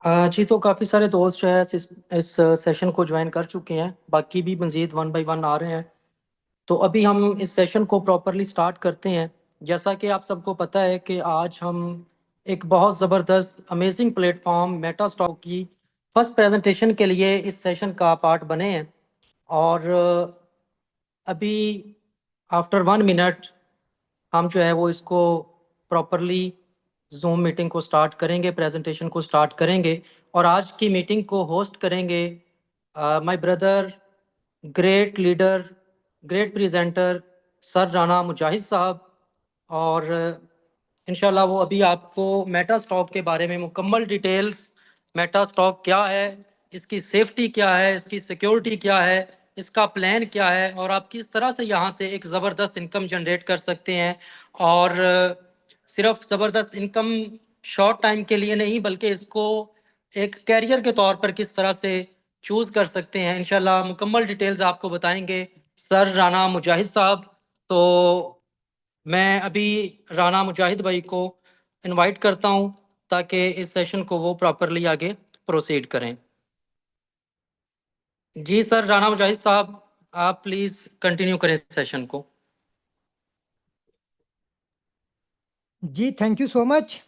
जी, तो काफ़ी सारे दोस्त जो है इस सेशन को ज्वाइन कर चुके हैं। बाकी भी मज़ीद वन बाय वन आ रहे हैं। तो अभी हम इस सेशन को प्रॉपरली स्टार्ट करते हैं। जैसा कि आप सबको पता है कि आज हम एक बहुत ज़बरदस्त अमेजिंग प्लेटफॉर्म मेटा स्टॉक की फर्स्ट प्रेजेंटेशन के लिए इस सेशन का पार्ट बने हैं। और अभी आफ्टर 1 मिनट हम जो है वो इसको प्रॉपरली जूम मीटिंग को स्टार्ट करेंगे, प्रेजेंटेशन को स्टार्ट करेंगे। और आज की मीटिंग को होस्ट करेंगे my brother, great leader, great presenter sir Rana Mujahid साहब। और इंशाल्लाह वो अभी आपको मेटा स्टॉक के बारे में मुकम्मल डिटेल्स, मेटा स्टॉक क्या है, इसकी सेफ्टी क्या है, इसकी सिक्योरिटी क्या है, इसका प्लान क्या है, और आप किस तरह से यहाँ से एक ज़बरदस्त इनकम जनरेट कर सकते हैं। और सिर्फ ज़बरदस्त इनकम शॉर्ट टाइम के लिए नहीं, बल्कि इसको एक कैरियर के तौर पर किस तरह से चूज कर सकते हैं, इंशाल्लाह मुकम्मल डिटेल्स आपको बताएंगे सर राना मुजाहिद साहब। तो मैं अभी राना मुजाहिद भाई को इनवाइट करता हूं ताकि इस सेशन को वो प्रॉपरली आगे प्रोसीड करें। जी सर राना मुजाहिद साहब, आप प्लीज कंटिन्यू करें सेशन को। जी थैंक यू सो मच।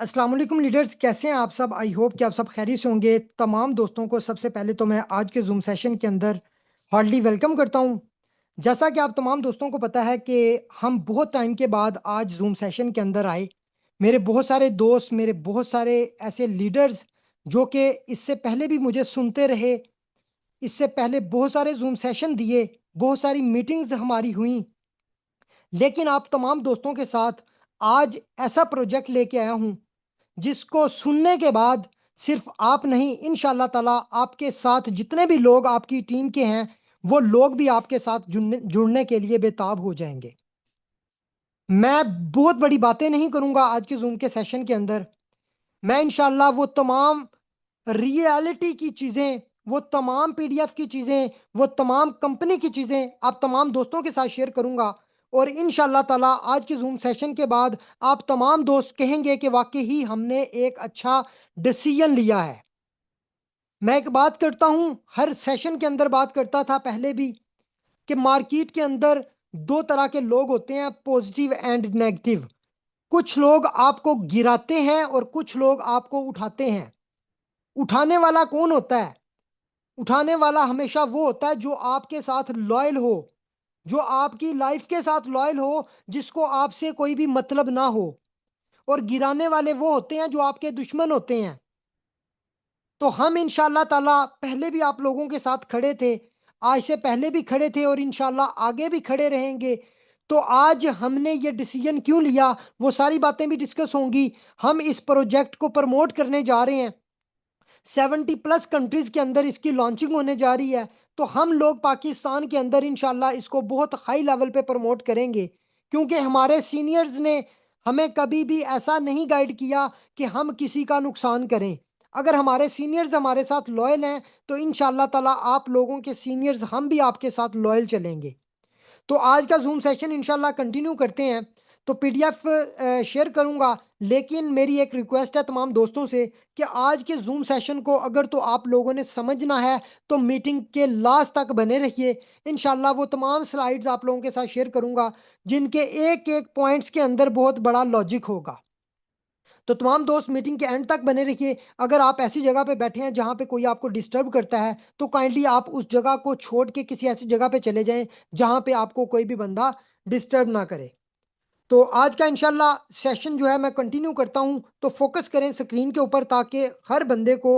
अस्सलाम वालेकुम लीडर्स, कैसे हैं आप सब? आई होप कि आप सब खैरियत से होंगे। तमाम दोस्तों को सबसे पहले तो मैं आज के जूम सेशन के अंदर हार्डली वेलकम करता हूं। जैसा कि आप तमाम दोस्तों को पता है कि हम बहुत टाइम के बाद आज जूम सेशन के अंदर आए। मेरे बहुत सारे दोस्त, मेरे बहुत सारे ऐसे लीडर्स जो कि इससे पहले भी मुझे सुनते रहे, इससे पहले बहुत सारे जूम सेशन दिए, बहुत सारी मीटिंग्स हमारी हुई, लेकिन आप तमाम दोस्तों के साथ आज ऐसा प्रोजेक्ट लेके आया हूं जिसको सुनने के बाद सिर्फ आप नहीं, इंशाल्लाह ताला आपके साथ जितने भी लोग आपकी टीम के हैं वो लोग भी आपके साथ जुड़ने के लिए बेताब हो जाएंगे। मैं बहुत बड़ी बातें नहीं करूंगा आज के जूम के सेशन के अंदर। मैं इंशाल्लाह वो तमाम रियलिटी की चीज़ें, वो तमाम पीडीएफ की चीज़ें, वो तमाम कंपनी की चीज़ें आप तमाम दोस्तों के साथ शेयर करूंगा। और इंशाल्लाह ताला आज के जूम सेशन के बाद आप तमाम दोस्त कहेंगे कि वाकई ही हमने एक अच्छा डिसीजन लिया है। मैं एक बात करता हूं, हर सेशन के अंदर बात करता था पहले भी, कि मार्केट के अंदर दो तरह के लोग होते हैं, पॉजिटिव एंड नेगेटिव। कुछ लोग आपको गिराते हैं और कुछ लोग आपको उठाते हैं। उठाने वाला कौन होता है? उठाने वाला हमेशा वो होता है जो आपके साथ लॉयल हो, जो आपकी लाइफ के साथ लॉयल हो, जिसको आपसे कोई भी मतलब ना हो। और गिराने वाले वो होते हैं जो आपके दुश्मन होते हैं। तो हम इंशाल्लाह ताला पहले भी आप लोगों के साथ खड़े थे, आज से पहले भी खड़े थे और इंशाल्लाह आगे भी खड़े रहेंगे। तो आज हमने ये डिसीजन क्यों लिया, वो सारी बातें भी डिस्कस होंगी। हम इस प्रोजेक्ट को प्रमोट करने जा रहे हैं, 70+ कंट्रीज के अंदर इसकी लॉन्चिंग होने जा रही है। तो हम लोग पाकिस्तान के अंदर इंशाल्लाह इसको बहुत हाई लेवल पे प्रमोट करेंगे, क्योंकि हमारे सीनियर्स ने हमें कभी भी ऐसा नहीं गाइड किया कि हम किसी का नुकसान करें। अगर हमारे सीनियर्स हमारे साथ लॉयल हैं तो इंशाल्लाह ताला आप लोगों के सीनियर्स, हम भी आपके साथ लॉयल चलेंगे। तो आज का जूम सेशन इंशाल्लाह कंटिन्यू करते हैं। तो पीडीएफ शेयर करूंगा, लेकिन मेरी एक रिक्वेस्ट है तमाम दोस्तों से कि आज के जूम सेशन को अगर तो आप लोगों ने समझना है तो मीटिंग के लास्ट तक बने रहिए। इंशाल्लाह वो तमाम स्लाइड्स आप लोगों के साथ शेयर करूंगा जिनके एक एक पॉइंट्स के अंदर बहुत बड़ा लॉजिक होगा। तो तमाम दोस्त मीटिंग के एंड तक बने रहिए। अगर आप ऐसी जगह पे बैठे हैं जहां पे कोई आपको डिस्टर्ब करता है तो काइंडली आप उस जगह को छोड़ के किसी ऐसी जगह पे चले जाएं जहां पे आपको कोई भी बंदा डिस्टर्ब ना करे। तो आज का इंशाल्लाह सेशन जो है मैं कंटिन्यू करता हूं। तो फोकस करें स्क्रीन के ऊपर ताकि हर बंदे को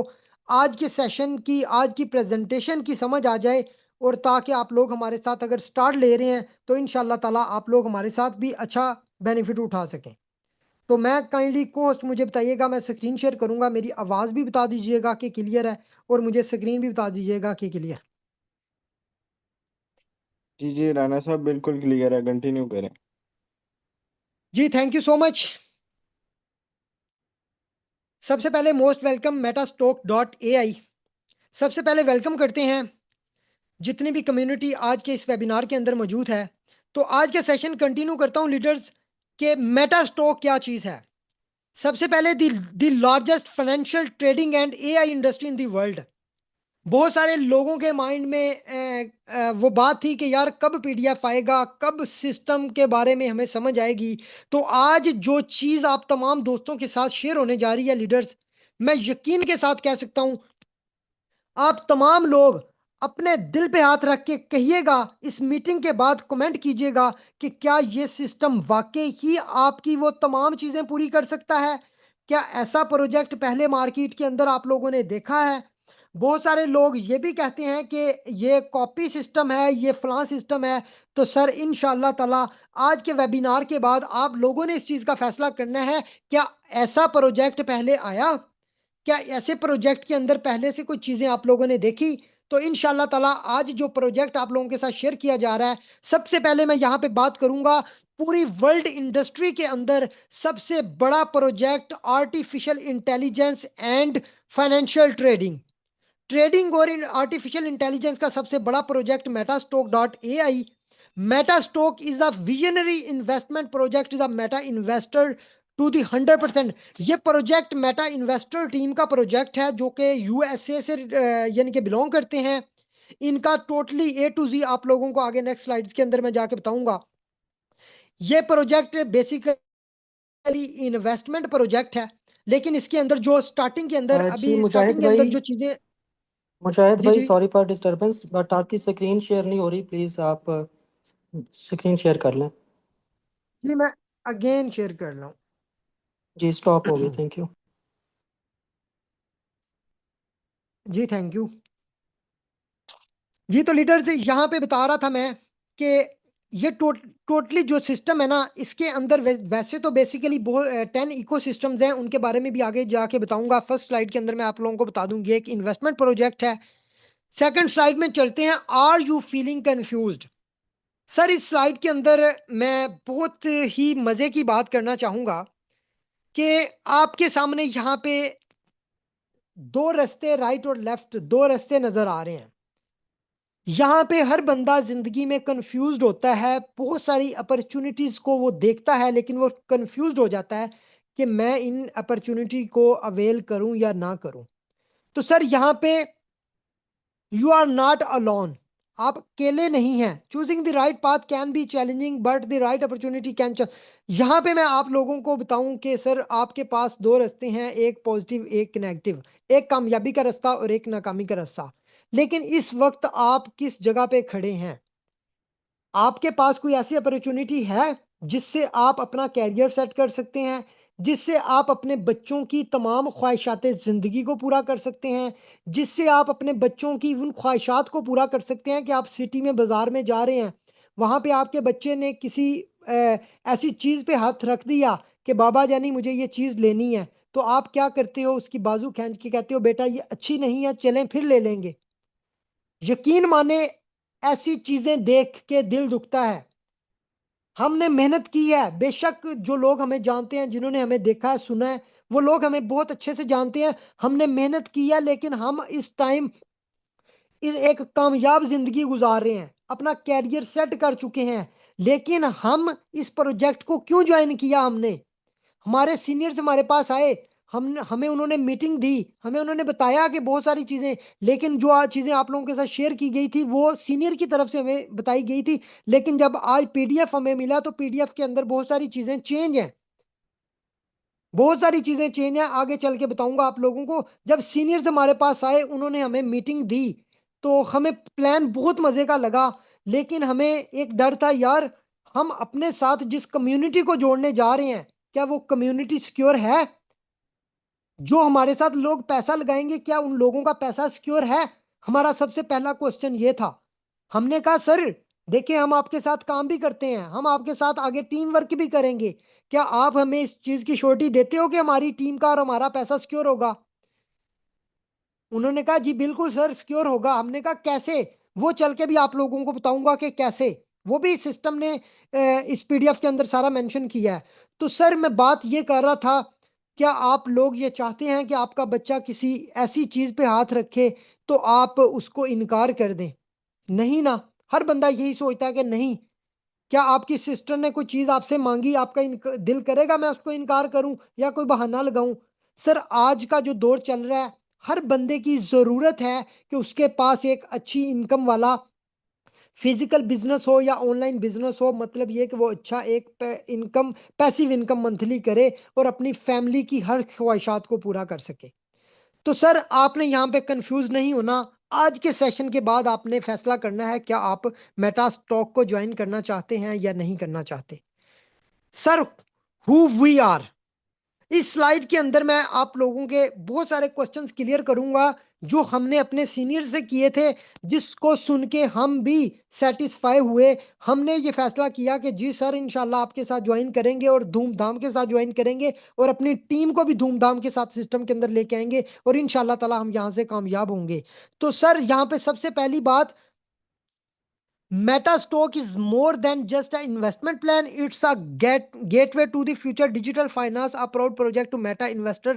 आज के सेशन की, आज की प्रेजेंटेशन की समझ आ जाए, और ताकि आप लोग हमारे साथ अगर स्टार्ट ले रहे हैं तो इंशाल्लाह ताला आप लोग हमारे साथ भी अच्छा बेनिफिट उठा सकें। तो मैं काइंडली को होस्ट मुझे बताइएगा, मैं स्क्रीन शेयर करूंगा, मेरी आवाज़ भी बता दीजिएगा कि क्लियर है, और मुझे स्क्रीन भी बता दीजिएगा कि क्लियर। जी जी राणा साहब, बिल्कुल क्लियर है, कंटिन्यू करें। जी थैंक यू सो मच। सबसे पहले मोस्ट वेलकम मेटास्टॉक.ai। सबसे पहले वेलकम करते हैं जितनी भी कम्युनिटी आज के इस वेबिनार के अंदर मौजूद है। तो आज के सेशन कंटिन्यू करता हूं लीडर्स, के मेटास्टॉक क्या चीज़ है। सबसे पहले the largest financial trading and AI industry in the world. बहुत सारे लोगों के माइंड में वो बात थी कि यार कब पीडीएफ आएगा, कब सिस्टम के बारे में हमें समझ आएगी। तो आज जो चीज़ आप तमाम दोस्तों के साथ शेयर होने जा रही है लीडर्स, मैं यकीन के साथ कह सकता हूं, आप तमाम लोग अपने दिल पे हाथ रख के कहिएगा, इस मीटिंग के बाद कमेंट कीजिएगा कि क्या ये सिस्टम वाकई ही आपकी वो तमाम चीज़ें पूरी कर सकता है। क्या ऐसा प्रोजेक्ट पहले मार्केट के अंदर आप लोगों ने देखा है? बहुत सारे लोग ये भी कहते हैं कि ये कॉपी सिस्टम है, ये फलां सिस्टम है। तो सर इंशाल्लाह ताला आज के वेबिनार के बाद आप लोगों ने इस चीज़ का फैसला करना है, क्या ऐसा प्रोजेक्ट पहले आया? क्या ऐसे प्रोजेक्ट के अंदर पहले से कोई चीज़ें आप लोगों ने देखी? तो इंशाल्लाह ताला आज जो प्रोजेक्ट आप लोगों के साथ शेयर किया जा रहा है, सबसे पहले मैं यहाँ पे बात करूँगा पूरी वर्ल्ड इंडस्ट्री के अंदर सबसे बड़ा project artificial intelligence and financial trading. Trading और आर्टिफिशियल इंटेलिजेंस का सबसे बड़ा project Metastock dot AI. Metastock is a visionary investment project, is a meta investor to the 100%। ये प्रोजेक्ट मेटा इन्वेस्टर टीम का प्रोजेक्ट है जो कि USA से यानी कि बिलोंग करते हैं। इनका टोटली ए टू जी आप लोगों को आगे नेक्स्ट स्लाइड्स के अंदर मैं जाके बताऊंगा। ये प्रोजेक्ट बेसिकली इन्वेस्टमेंट प्रोजेक्ट है, लेकिन इसके अंदर जो स्टार्टिंग के अंदर जी अभी मुजाहिद स्टार्टिंग के अंदर भाई, जो चीजें। मुजाहिद जी भाई जी सॉरी फॉर डिस्टरबेंस, बट आपकी स्क्रीन शेयर नहीं हो रही, प्लीज़ आप स्क्रीन शेयर कर लें। जी मैं अगेन शेयर कर रहा जी स्टॉप हो गई, हूँ। Thank you. जी थैंक यू। जी तो लीडर से यहाँ पे बता रहा था मैं कि ये टोटली जो सिस्टम है ना, इसके अंदर वैसे तो बेसिकली बहुत 10 इको सिस्टम्स हैं, उनके बारे में भी आगे जाके बताऊंगा। फर्स्ट स्लाइड के अंदर मैं आप लोगों को बता दूंगी एक इन्वेस्टमेंट प्रोजेक्ट है। सेकंड स्लाइड में चलते हैं, are you feeling confused. Sir इस स्लाइड के अंदर मैं बहुत ही मजे की बात करना चाहूंगा कि आपके सामने यहाँ पे दो रास्ते, राइट और लेफ्ट, दो रास्ते नजर आ रहे हैं। यहाँ पे हर बंदा जिंदगी में कंफ्यूज्ड होता है, बहुत सारी अपॉर्चुनिटीज को वो देखता है लेकिन वो कंफ्यूज्ड हो जाता है कि मैं इन अपॉर्चुनिटी को अवेल करूं या ना करूं। तो सर यहाँ पे यू आर नॉट अलोन, आप अकेले नहीं हैं। Choosing the right path can be challenging but the right opportunity can. यहाँ पे मैं आप लोगों को बताऊं कि सर आपके पास दो रास्ते हैं, एक पॉजिटिव एक नेगेटिव, एक कामयाबी का रास्ता और एक नाकामी का रास्ता। लेकिन इस वक्त आप किस जगह पे खड़े हैं? आपके पास कोई ऐसी अपॉर्चुनिटी है जिससे आप अपना कैरियर सेट कर सकते हैं, जिससे आप अपने बच्चों की तमाम ख्वाहिशात ज़िंदगी को पूरा कर सकते हैं, जिससे आप अपने बच्चों की उन ख्वाहिशात को पूरा कर सकते हैं कि आप सिटी में बाज़ार में जा रहे हैं, वहाँ पे आपके बच्चे ने किसी ऐसी चीज़ पे हाथ रख दिया कि बाबा जानी मुझे ये चीज़ लेनी है, तो आप क्या करते हो? उसकी बाजू खींच के कहते हो बेटा ये अच्छी नहीं है, चलें फिर ले लेंगे। यकीन माने ऐसी चीज़ें देख के दिल दुखता है। हमने मेहनत की है, बेशक जो लोग हमें जानते हैं, जिन्होंने हमें देखा है, सुना है, वो लोग हमें बहुत अच्छे से जानते हैं। हमने मेहनत की है लेकिन हम इस टाइम एक कामयाब ज़िंदगी गुज़ार रहे हैं, अपना करियर सेट कर चुके हैं। लेकिन हम इस प्रोजेक्ट को क्यों जॉइन किया हमने? हमारे सीनियर्स हमारे पास आए, हम हमें उन्होंने मीटिंग दी, हमें उन्होंने बताया कि बहुत सारी चीज़ें, लेकिन जो आज चीज़ें आप लोगों के साथ शेयर की गई थी वो सीनियर की तरफ से हमें बताई गई थी। लेकिन जब आज पीडीएफ हमें मिला तो पीडीएफ के अंदर बहुत सारी चीज़ें चेंज हैं, बहुत सारी चीज़ें चेंज हैं, आगे चल के बताऊंगा आप लोगों को। जब सीनियर्स हमारे पास आए, उन्होंने हमें मीटिंग दी, तो हमें प्लान बहुत मज़े का लगा। लेकिन हमें एक डर था यार, हम अपने साथ जिस कम्युनिटी को जोड़ने जा रहे हैं, क्या वो कम्युनिटी सिक्योर है? जो हमारे साथ लोग पैसा लगाएंगे, क्या उन लोगों का पैसा सिक्योर है? हमारा सबसे पहला क्वेश्चन ये था। हमने कहा सर देखिए हम आपके साथ काम भी करते हैं, हम आपके साथ आगे टीम वर्क भी करेंगे, क्या आप हमें इस चीज की श्योरिटी देते हो कि हमारी टीम का और हमारा पैसा सिक्योर होगा? उन्होंने कहा जी बिल्कुल सर सिक्योर होगा। हमने कहा कैसे? वो चल के भी आप लोगों को बताऊंगा कि कैसे। वो भी सिस्टम ने इस पीडीएफ के अंदर सारा मेंशन किया है। तो सर मैं बात ये कर रहा था, क्या आप लोग ये चाहते हैं कि आपका बच्चा किसी ऐसी चीज पे हाथ रखे तो आप उसको इनकार कर दें? नहीं ना। हर बंदा यही सोचता है कि नहीं, क्या आपकी सिस्टर ने कोई चीज आपसे मांगी, आपका दिल करेगा मैं उसको इनकार करूं या कोई बहाना लगाऊं? सर आज का जो दौर चल रहा है, हर बंदे की जरूरत है कि उसके पास एक अच्छी इनकम वाला फिजिकल बिजनेस हो या ऑनलाइन बिजनेस हो। मतलब ये कि वो अच्छा एक इनकम, पैसिव इनकम मंथली करे और अपनी फैमिली की हर ख्वाहिशात को पूरा कर सके। तो सर आपने यहाँ पे कंफ्यूज नहीं होना। आज के सेशन के बाद आपने फैसला करना है क्या आप मेटा स्टॉक को ज्वाइन करना चाहते हैं या नहीं करना चाहते। सर हु वी आर, इस स्लाइड के अंदर मैं आप लोगों के बहुत सारे क्वेश्चंस क्लियर करूंगा जो हमने अपने सीनियर से किए थे, जिसको सुन के हम भी सेटिस्फाई हुए। हमने ये फैसला किया कि जी सर इंशाल्लाह आपके साथ ज्वाइन करेंगे और धूमधाम के साथ ज्वाइन करेंगे और अपनी टीम को भी धूमधाम के साथ सिस्टम के अंदर लेके आएंगे और इंशाल्लाह ताला हम यहाँ से कामयाब होंगे। तो सर यहाँ पे सबसे पहली बात, Metastock is more than just an investment plan. It's a gateway to the future digital finance, a proud project to Meta investor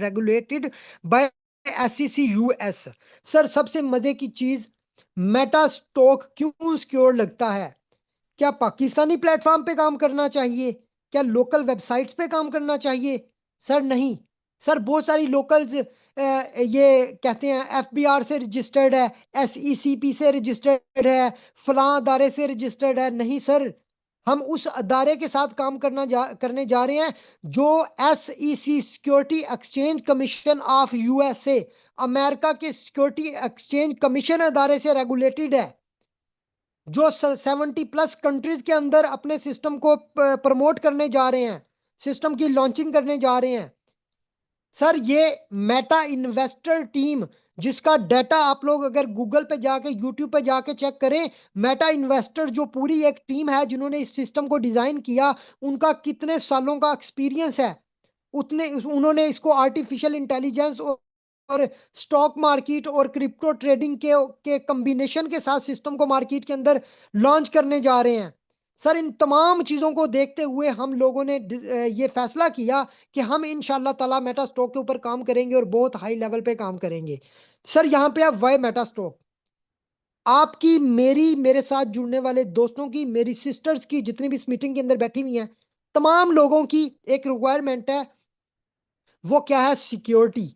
regulated by SEC US. Sir सबसे मजे की चीज, मेटा स्टॉक क्यों सिक्योर लगता है? क्या पाकिस्तानी प्लेटफॉर्म पे काम करना चाहिए? क्या लोकल वेबसाइट्स पे काम करना चाहिए? सर नहीं। सर बहुत सारी लोकल्स ये कहते हैं एफबीआर से रजिस्टर्ड है, एसईसीपी से रजिस्टर्ड है, फलां अदारे से रजिस्टर्ड है। नहीं सर, हम उस अदारे के साथ काम करने जा रहे हैं जो SEC, security exchange commission of USA, America के सिक्योरिटी एक्सचेंज कमीशन अदारे से रेगुलेटेड है, जो 70+ कंट्रीज के अंदर अपने सिस्टम को प्रमोट करने जा रहे हैं, सिस्टम की लॉन्चिंग करने जा रहे हैं। सर ये मेटा इन्वेस्टर टीम, जिसका डाटा आप लोग अगर गूगल पे जाके, यूट्यूब पे जाके चेक करें, मेटा इन्वेस्टर जो पूरी एक टीम है जिन्होंने इस सिस्टम को डिजाइन किया, उनका कितने सालों का एक्सपीरियंस है, उतने उन्होंने इसको आर्टिफिशियल इंटेलिजेंस और स्टॉक मार्केट और क्रिप्टो ट्रेडिंग के कॉम्बिनेशन के साथ सिस्टम को मार्केट के अंदर लॉन्च करने जा रहे हैं। सर इन तमाम चीज़ों को देखते हुए हम लोगों ने ये फैसला किया कि हम इंशाल्लाह ताला मेटा स्टॉक के ऊपर काम करेंगे और बहुत हाई लेवल पे काम करेंगे। सर यहाँ पे आप वाई मेटा स्टॉक, आपकी, मेरी, मेरे साथ जुड़ने वाले दोस्तों की, मेरी सिस्टर्स की, जितनी भी इस मीटिंग के अंदर बैठी हुई हैं, तमाम लोगों की एक रिक्वायरमेंट है। वो क्या है? Security.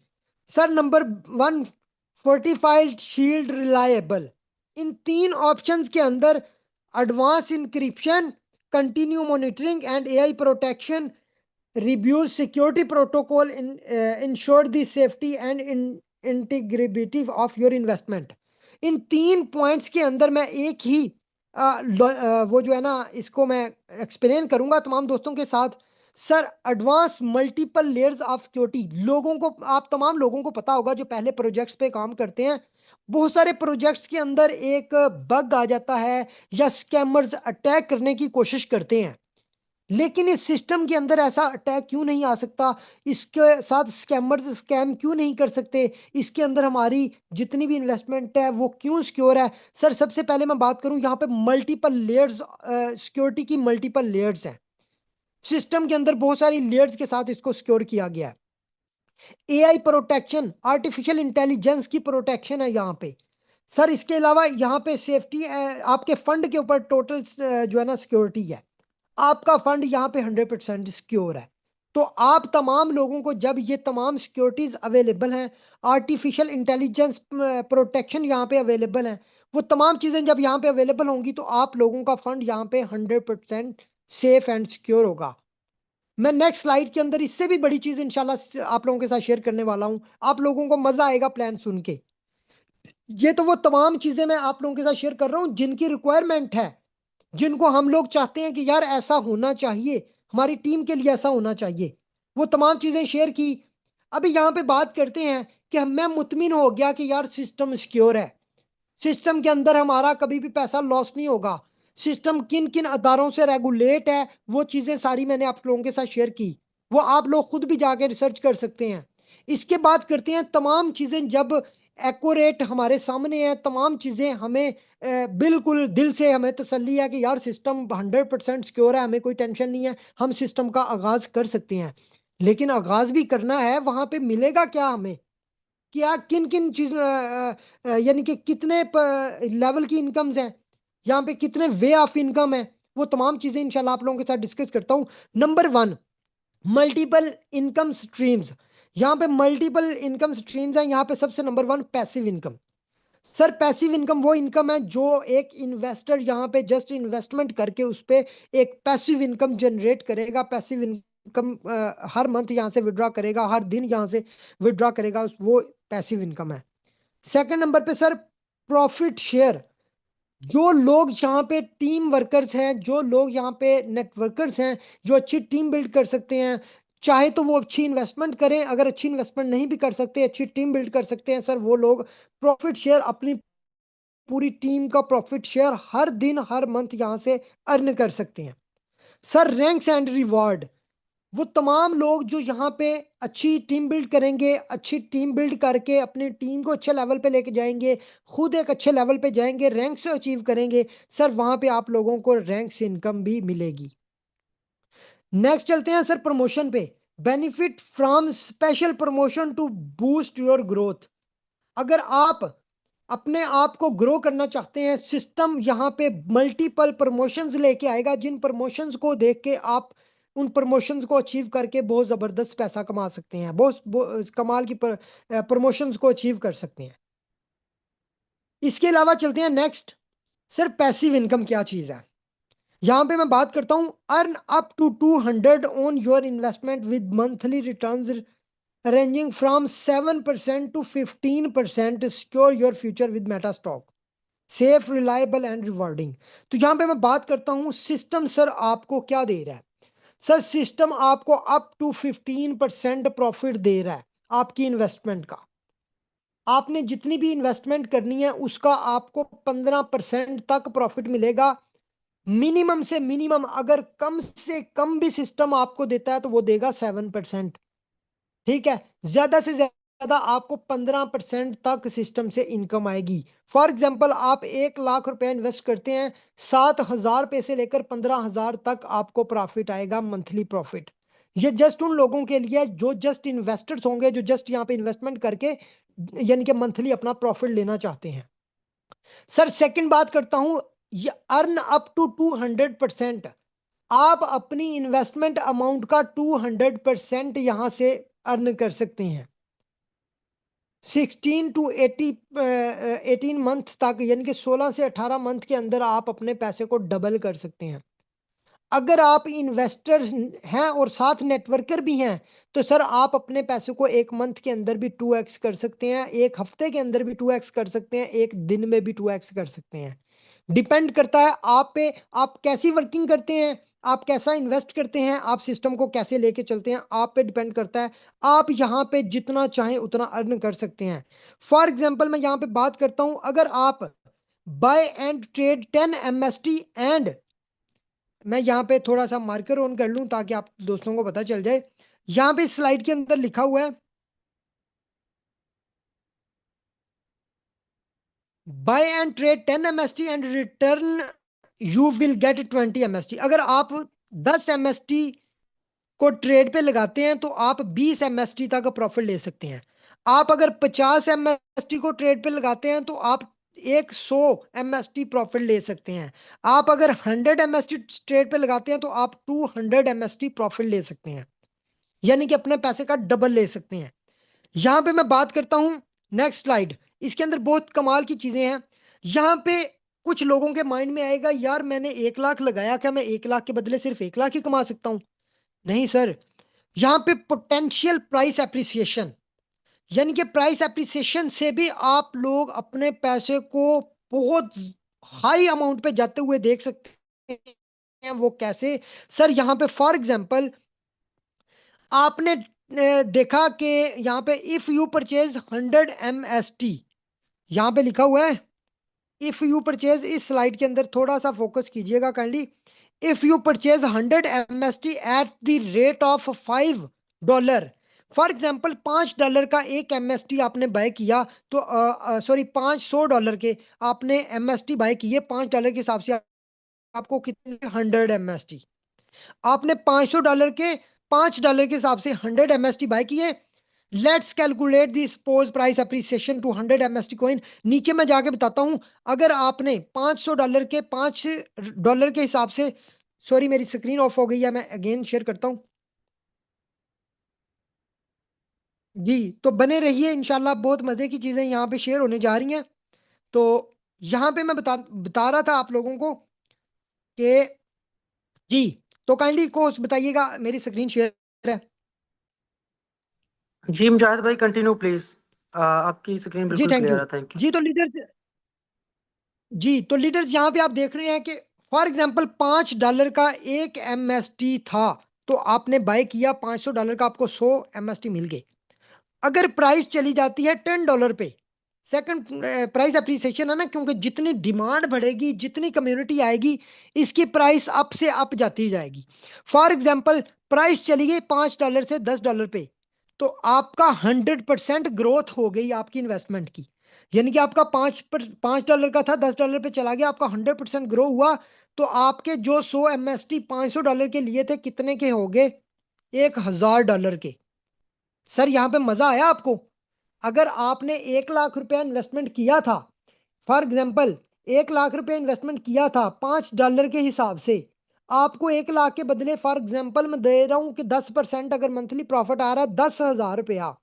Sir number 1, fortified shield reliable. इन 3 ऑप्शंस के अंदर advance encryption, continue monitoring and AI protection, reviews security protocol ensure the safety and integrity of your investment. इन 3 पॉइंट्स के अंदर मैं एक ही वो जो है ना, इसको मैं एक्सप्लेन करूंगा तमाम दोस्तों के साथ। Sir advance multiple layers of security, लोगों को, आप तमाम लोगों को पता होगा जो पहले प्रोजेक्ट्स पे काम करते हैं, बहुत सारे प्रोजेक्ट्स के अंदर एक बग आ जाता है या स्कैमर्स अटैक करने की कोशिश करते हैं, लेकिन इस सिस्टम के अंदर ऐसा अटैक क्यों नहीं आ सकता? इसके साथ स्कैमर्स स्कैम क्यों नहीं कर सकते? इसके अंदर हमारी जितनी भी इन्वेस्टमेंट है वो क्यों सिक्योर है? सर सबसे पहले मैं बात करूं, यहाँ पे मल्टीपल लेयर्स, सिक्योरिटी की मल्टीपल लेयर्स हैं। सिस्टम के अंदर बहुत सारी लेयर्स के साथ इसको सिक्योर किया गया है। एआई प्रोटेक्शन, आर्टिफिशियल इंटेलिजेंस की प्रोटेक्शन है यहाँ पे। सर इसके अलावा यहाँ पे सेफ्टी, आपके फंड के ऊपर टोटल जो है ना सिक्योरिटी है, आपका फंड यहाँ पे 100% सिक्योर है। तो आप तमाम लोगों को जब ये तमाम सिक्योरिटीज अवेलेबल हैं, आर्टिफिशियल इंटेलिजेंस प्रोटेक्शन यहाँ पे अवेलेबल है, वो तमाम चीज़ें जब यहाँ पे अवेलेबल होंगी तो आप लोगों का फंड यहाँ पे 100% सेफ एंड सिक्योर होगा। मैं नेक्स्ट स्लाइड के अंदर इससे भी बड़ी चीज़ इंशाल्लाह आप लोगों के साथ शेयर करने वाला हूँ। आप लोगों को मज़ा आएगा प्लान सुन के। ये तो वो तमाम चीज़ें मैं आप लोगों के साथ शेयर कर रहा हूँ जिनकी रिक्वायरमेंट है, जिनको हम लोग चाहते हैं कि यार ऐसा होना चाहिए, हमारी टीम के लिए ऐसा होना चाहिए। वो तमाम चीज़ें शेयर की। अभी यहाँ पे बात करते हैं कि मैं मुतमिन हो गया कि यार सिस्टम सिक्योर है, सिस्टम के अंदर हमारा कभी भी पैसा लॉस नहीं होगा, सिस्टम किन किन अदारों से रेगुलेट है, वो चीज़ें सारी मैंने आप लोगों के साथ शेयर की। वो आप लोग खुद भी जाके रिसर्च कर सकते हैं। इसके बाद करते हैं तमाम चीज़ें जब एक्यूरेट हमारे सामने है, तमाम चीज़ें हमें बिल्कुल दिल से हमें तसल्ली है कि यार सिस्टम 100% सिक्योर है, हमें कोई टेंशन नहीं है, हम सिस्टम का आगाज़ कर सकते हैं। लेकिन आगाज़ भी करना है, वहाँ पे मिलेगा क्या हमें? क्या किन किन चीज यानी कि कितने लेवल की इनकम्स हैं, यहाँ पे कितने वे ऑफ इनकम है, वो तमाम चीजें इंशाल्लाह आप लोगों के साथ डिस्कस करता हूं। Number 1, multiple income streams. यहाँ पे मल्टीपल इनकम स्ट्रीम्स हैं। यहाँ पे सबसे number 1 passive income. Sir passive income वो इनकम है जो एक इन्वेस्टर यहाँ पे जस्ट इन्वेस्टमेंट करके उस पे एक पैसिव इनकम जनरेट करेगा। पैसिव इनकम हर मंथ यहाँ से विड्रॉ करेगा, हर दिन यहाँ से विड्रॉ करेगा, वो पैसिव इनकम है। सेकंड नंबर पे सर प्रॉफिट शेयर। जो लोग यहाँ पे टीम वर्कर्स हैं, जो लोग यहाँ पे नेटवर्कर्स हैं, जो अच्छी टीम बिल्ड कर सकते हैं, चाहे तो वो अच्छी इन्वेस्टमेंट करें, अगर अच्छी इन्वेस्टमेंट नहीं भी कर सकते, अच्छी टीम बिल्ड कर सकते हैं सर, वो लोग प्रॉफिट शेयर अपनी पूरी टीम का प्रॉफिट शेयर हर दिन हर मंथ यहाँ से अर्न कर सकते हैं। सर रैंक्स एंड रिवॉर्ड, वो तमाम लोग जो यहाँ पे अच्छी टीम बिल्ड करेंगे, अच्छी टीम बिल्ड करके अपनी टीम को अच्छे लेवल पे लेके जाएंगे, खुद एक अच्छे लेवल पे जाएंगे, रैंक्स अचीव करेंगे, सर वहां पे आप लोगों को रैंक्स इनकम भी मिलेगी। नेक्स्ट चलते हैं सर प्रमोशन पे। Benefit from special promotion to boost your growth. अगर आप अपने आप को ग्रो करना चाहते हैं, सिस्टम यहाँ पे मल्टीपल प्रमोशंस लेके आएगा, जिन प्रमोशंस को देख के आप उन प्रमोशंस को अचीव करके बहुत ज़बरदस्त पैसा कमा सकते हैं, बहुत कमाल की प्रमोशंस को अचीव कर सकते हैं। इसके अलावा चलते हैं नेक्स्ट। सर पैसिव इनकम क्या चीज़ है? यहाँ पे मैं बात करता हूँ earn up to 200 on your investment with monthly returns ranging from 7% to 15%, secure your future with Meta stock, safe, reliable and rewarding। तो यहाँ पे मैं बात करता हूँ सिस्टम सर आपको क्या दे रहा है। सर सिस्टम आपको अप टू 15% प्रॉफिट दे रहा है आपकी इन्वेस्टमेंट का। आपने जितनी भी इन्वेस्टमेंट करनी है उसका आपको 15% तक प्रॉफिट मिलेगा। मिनिमम से मिनिमम अगर कम से कम भी सिस्टम आपको देता है तो वो देगा 7%। ठीक है, ज्यादा से ज्यादा आपको 15% तक सिस्टम से इनकम आएगी। फॉर एग्जाम्पल आप 1 लाख रुपए इन्वेस्ट करते हैं, 7,000 रुपए से लेकर 15,000 तक आपको प्रॉफिट आएगा, मंथली प्रॉफिट। ये जस्ट उन लोगों के लिए जो जस्ट इन्वेस्टर्स होंगे, जो जस्ट यहाँ पे इन्वेस्टमेंट करके यानी कि मंथली अपना प्रॉफिट लेना चाहते हैं। सर सेकंड बात करता हूं, ये अर्न अप टू 200%। आप अपनी इन्वेस्टमेंट अमाउंट का 200% यहां से अर्न कर सकते हैं 16 टू 18 मंथ तक, यानी कि 16 से 18 मंथ के अंदर आप अपने पैसे को डबल कर सकते हैं। अगर आप इन्वेस्टर हैं और साथ नेटवर्कर भी हैं तो सर आप अपने पैसे को एक मंथ के अंदर भी 2x कर सकते हैं, एक हफ्ते के अंदर भी 2x कर सकते हैं, एक दिन में भी 2x कर सकते हैं। डिपेंड करता है आप पे, आप कैसी वर्किंग करते हैं, आप कैसा इन्वेस्ट करते हैं, आप सिस्टम को कैसे लेके चलते हैं, आप पे डिपेंड करता है। आप यहाँ पे जितना चाहें उतना अर्न कर सकते हैं। फॉर एग्जाम्पल मैं यहाँ पे बात करता हूँ, अगर आप buy and trade 10 MST and, मैं यहाँ पे थोड़ा सा मार्कर ऑन कर लूं ताकि आप दोस्तों को पता चल जाए। यहाँ पे स्लाइड के अंदर लिखा हुआ है buy and trade 10 MST and return you will get 20 MST। अगर आप 10 MST को ट्रेड पे लगाते हैं तो आप 20 MST तक प्रॉफिट ले सकते हैं। आप अगर 50 MST को ट्रेड पे लगाते हैं तो आप 100 MST प्रॉफिट ले सकते हैं। आप अगर 100 MST ट्रेड पे लगाते हैं तो आप 200 MST प्रॉफिट ले सकते हैं, यानी कि अपने पैसे का डबल ले सकते हैं। यहां पे मैं बात करता हूं नेक्स्ट स्लाइड। इसके अंदर बहुत कमाल की चीजें हैं। यहां पे कुछ लोगों के माइंड में आएगा यार मैंने 1 लाख लगाया, क्या मैं 1 लाख के बदले सिर्फ 1 लाख ही कमा सकता हूं? नहीं सर, यहाँ पे पोटेंशियल प्राइस एप्रिसिएशन, यानी कि प्राइस एप्रिसिएशन से भी आप लोग अपने पैसे को बहुत हाई अमाउंट पे जाते हुए देख सकते हैं। वो कैसे? सर यहाँ पे फॉर एग्जांपल आपने देखा कि यहाँ पे इफ यू परचेज 100 MST, यहाँ पे लिखा हुआ है इफ यू परचेज, इस स्लाइड के अंदर थोड़ा सा फोकस कीजिएगा kindly. If you purchase 100 MST at the rate of $5, for example $5 का एक MST आपने बाय किया तो सॉरी $500 के आपने MST बाय किए, $5 के हिसाब से आपको कितने 100 MST, आपने $500 के $5 के हिसाब से 100 MST बाय किए, let's calculate the suppose price appreciation to 100 MST coin. नीचे मैं जाके बताता हूं, अगर आपने $500 के $5 के हिसाब से, सॉरी मेरी स्क्रीन ऑफ हो गई है, मैं अगेन शेयर करता हूं जी। तो बने रहिए, इंशाल्लाह बहुत मजे की चीजें यहाँ पे शेयर होने जा रही हैं। तो यहाँ पे मैं बता रहा था आप लोगों को कि जी, तो काइंडली को बताइएगा, मेरी स्क्रीन शेयर है। जी मुजाहिद भाई कंटिन्यू प्लीज, आपकी स्क्रीन जी बिल्कुल थैंक क्लियर यू। है, थैंक यू। जी तो लीडर्स, जी तो लीडर्स यहाँ पे आप देख रहे हैं कि फॉर एग्जांपल $5 का एक MST था, तो आपने बाय किया, $500 का आपको 100 MST मिल गए। अगर प्राइस चली जाती है $10 पे, सेकंड प्राइस अप्रिसिएशन है ना, क्योंकि जितनी डिमांड बढ़ेगी, जितनी कम्युनिटी आएगी, इसकी प्राइस अप से अप जाती जाएगी। फॉर एग्जांपल प्राइस चली गई $5 से $10 पे, तो आपका 100% ग्रोथ हो गई आपकी इन्वेस्टमेंट की। यानी कि आपका $5 का था, $10 पे चला गया, आपका 100% ग्रो हुआ। तो आपके जो 100 MST $500 के लिए थे, कितने के हो गए? $1000 के। सर यहाँ पे मजा आया आपको? अगर आपने 1 लाख रुपया इन्वेस्टमेंट किया था, फॉर एग्जाम्पल 1 लाख रुपया इन्वेस्टमेंट किया था $5 के हिसाब से, आपको 1 लाख के बदले फॉर एग्जाम्पल मैं दे रहा हूं कि 10% अगर मंथली प्रॉफिट आ रहा है, $10,000,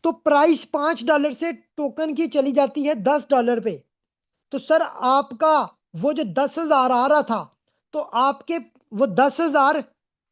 तो प्राइस $5 से टोकन की चली जाती है $10 पे। तो सर आपका वो जो 10,000 आ रहा था, तो आपके वो 10,000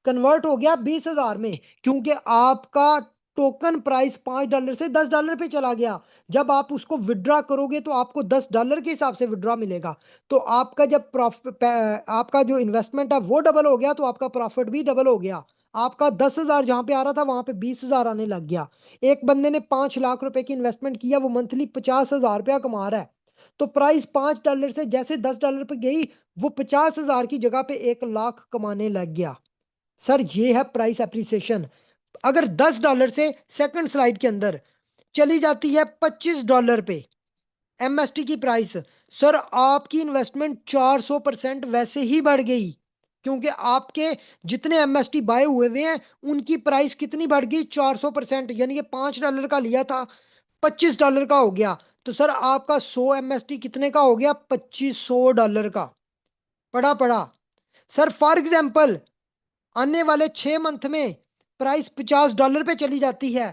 कन्वर्ट हो गया 20,000 में, क्योंकि आपका टोकन प्राइस $5 से $10 पे चला गया। जब आप उसको विड्रॉ करोगे तो आपको $10 के हिसाब से विड्रॉ मिलेगा। तो आपका जब प्रॉफिट, आपका जो इन्वेस्टमेंट है वो डबल हो गया, तो आपका प्रॉफिट भी डबल हो गया। आपका 10,000 जहां पे आ रहा था, वहां पे 20,000 आने लग गया। एक बंदे ने 5 लाख रुपए की इन्वेस्टमेंट किया, वो मंथली $50,000 कमा रहा है। तो प्राइस $5 से जैसे $10 पे गई, वो 50,000 की जगह पे 1 लाख कमाने लग गया। सर ये है प्राइस एप्रिसिएशन। अगर $10 से सेकंड स्लाइड के अंदर चली जाती है $25 पे MST की प्राइस, सर आपकी इन्वेस्टमेंट 400% वैसे ही बढ़ गई, क्योंकि आपके जितने MST बाय हुए हैं उनकी प्राइस कितनी बढ़ गई? 400%। यानी कि $5 का लिया था, $25 का हो गया। तो सर आपका 100 MST कितने का हो गया? $2500 का। पढ़ा पढ़ा। सर फॉर एग्जाम्पल आने वाले 6 मंथ में प्राइस $50 पे चली जाती है,